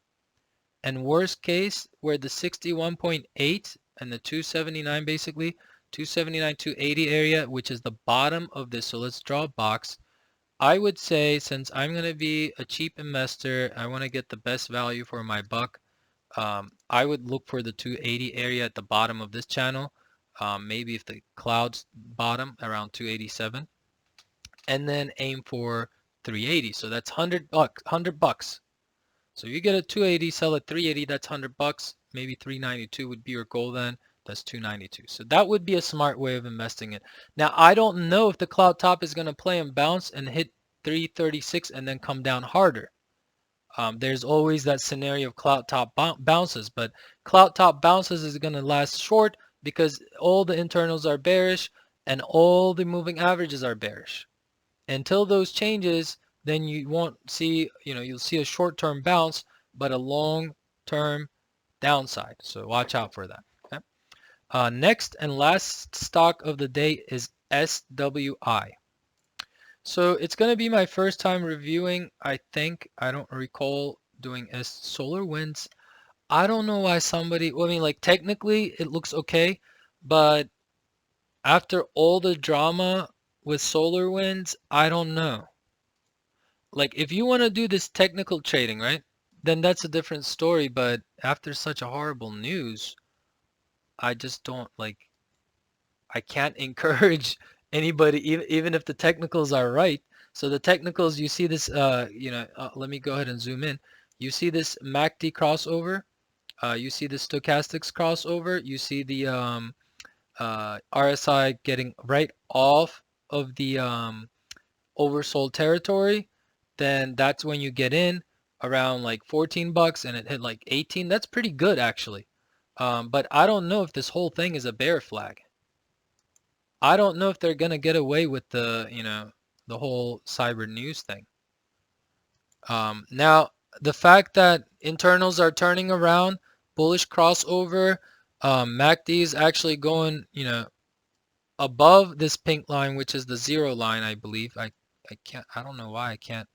and worst case where the 61.8 and the 279 basically 279 280 area, which is the bottom of this. So let's draw a box. I would say, since I'm going to be a cheap investor, I want to get the best value for my buck. I would look for the 280 area at the bottom of this channel. Maybe if the clouds bottom around 287, and then aim for 380. So that's 100 bucks. 100 bucks. So you get a 280, sell at 380, that's 100 bucks. Maybe 392 would be your goal then. That's 292. So that would be a smart way of investing it. Now, I don't know if the cloud top is going to play and bounce and hit 336 and then come down harder. There's always that scenario of cloud top bounces, but cloud top bounces is going to last short because all the internals are bearish and all the moving averages are bearish. Until those changes, then you won't see, you'll see a short-term bounce, but a long-term downside. So watch out for that. Okay? Next and last stock of the day is SWI. So it's going to be my first time reviewing, I think. I don't recall doing solar winds. I don't know why like technically it looks okay, but after all the drama with solar winds, I don't know. Like if you want to do this technical trading, right? Then that's a different story. But after such a horrible news, I just don't I can't encourage anybody, even if the technicals are right. So the technicals, you see this, let me go ahead and zoom in. You see this MACD crossover. You see the stochastics crossover. You see the RSI getting right off of the oversold territory, then that's when you get in around like 14 bucks and it hit like 18. That's pretty good actually. But I don't know if this whole thing is a bear flag. I don't know if they're gonna get away with the, the whole cyber news thing. Now, the fact that internals are turning around, bullish crossover, MACD is actually going, above this pink line, which is the 0 line, I believe. I don't know why I can't.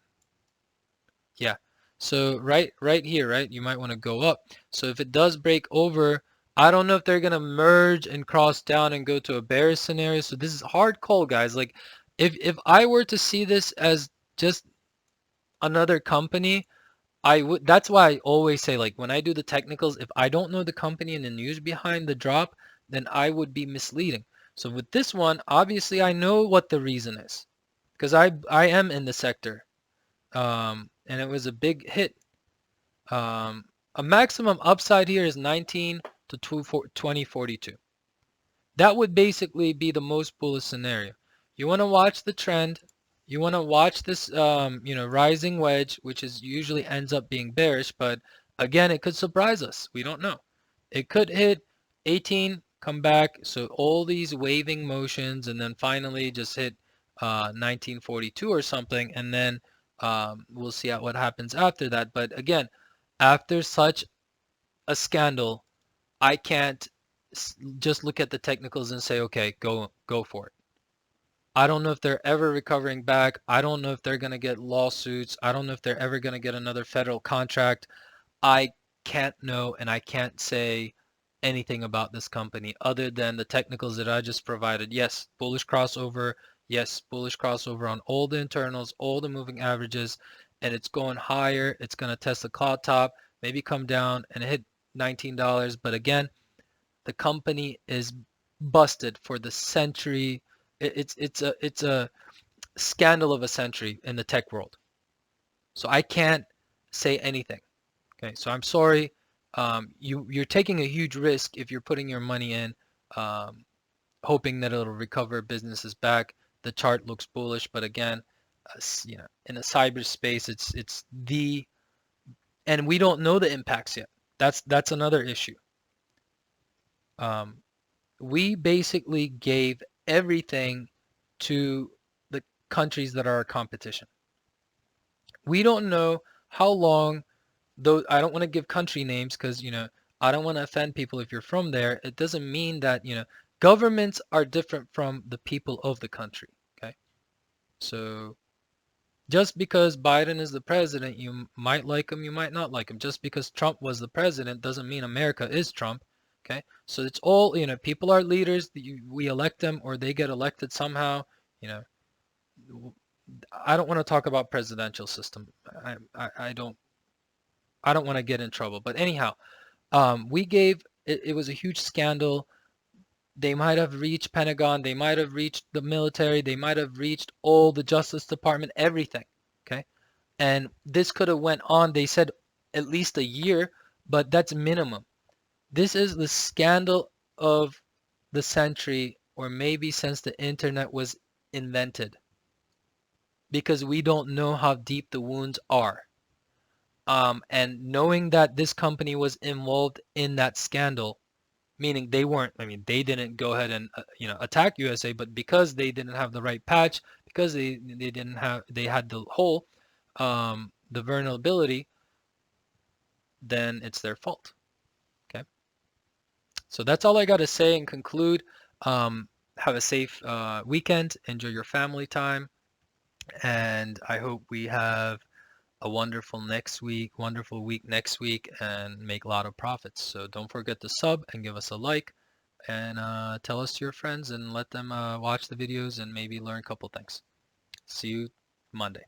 Yeah. So right here, right? You might want to go up. So if it does break over, I don't know if they're going to merge and cross down and go to a bearish scenario. So this is hard call, guys. Like if I were to see this as just another company, I would. That's why I always say, like, when I do the technicals, if I don't know the company and the news behind the drop, then I would be misleading. So with this one, obviously I know what the reason is, because I am in the sector, and it was a big hit. A maximum upside here is 19 to 2042. That would basically be the most bullish scenario. You want to watch the trend. You want to watch this, rising wedge, which is usually ends up being bearish, but again, it could surprise us. We don't know. It could hit 18, come back. So all these waving motions, and then finally just hit 1942 or something, and then we'll see what happens after that. But again, after such a scandal, I can't just look at the technicals and say, okay, go for it. I don't know if they're ever recovering back. I don't know if they're going to get lawsuits. I don't know if they're ever going to get another federal contract. I can't know, and I can't say anything about this company other than the technicals that I just provided. Yes, bullish crossover. Yes, bullish crossover on all the internals, all the moving averages, and it's going higher. It's going to test the cloud top, maybe come down and hit $19. But again, the company is busted for the century. It's a scandal of a century in the tech world. So I can't say anything. Okay, so I'm sorry. You're taking a huge risk if you're putting your money in, hoping that it'll recover. Business is back. The chart looks bullish, but again, in the cyberspace, and we don't know the impacts yet. That's another issue. We basically gave everything to the countries that are our competition. We don't know how long, though I don't want to give country names because, I don't want to offend people if you're from there. It doesn't mean that, governments are different from the people of the country, okay? So just because Biden is the president, you might like him, you might not like him. Just because Trump was the president doesn't mean America is Trump. Okay, so it's all, people are leaders. We elect them or they get elected somehow. You know, I don't want to talk about presidential system. I don't want to get in trouble. But anyhow, we gave it was a huge scandal. They might have reached Pentagon. They might have reached the military. They might have reached all the Justice Department, everything. Okay, and this could have went on. They said at least a year, but that's minimum. This is the scandal of the century, or maybe since the internet was invented, because we don't know how deep the wounds are. And knowing that this company was involved in that scandal, meaning they weren't, they didn't go ahead and attack USA, but because they didn't have the right patch, because they had the hole, the vulnerability, then it's their fault. Okay. So that's all I got to say and conclude. Have a safe weekend. Enjoy your family time. And I hope we have a wonderful week next week, and make a lot of profits. So don't forget to sub and give us a like, and tell us to your friends and let them watch the videos and maybe learn a couple things. See you Monday.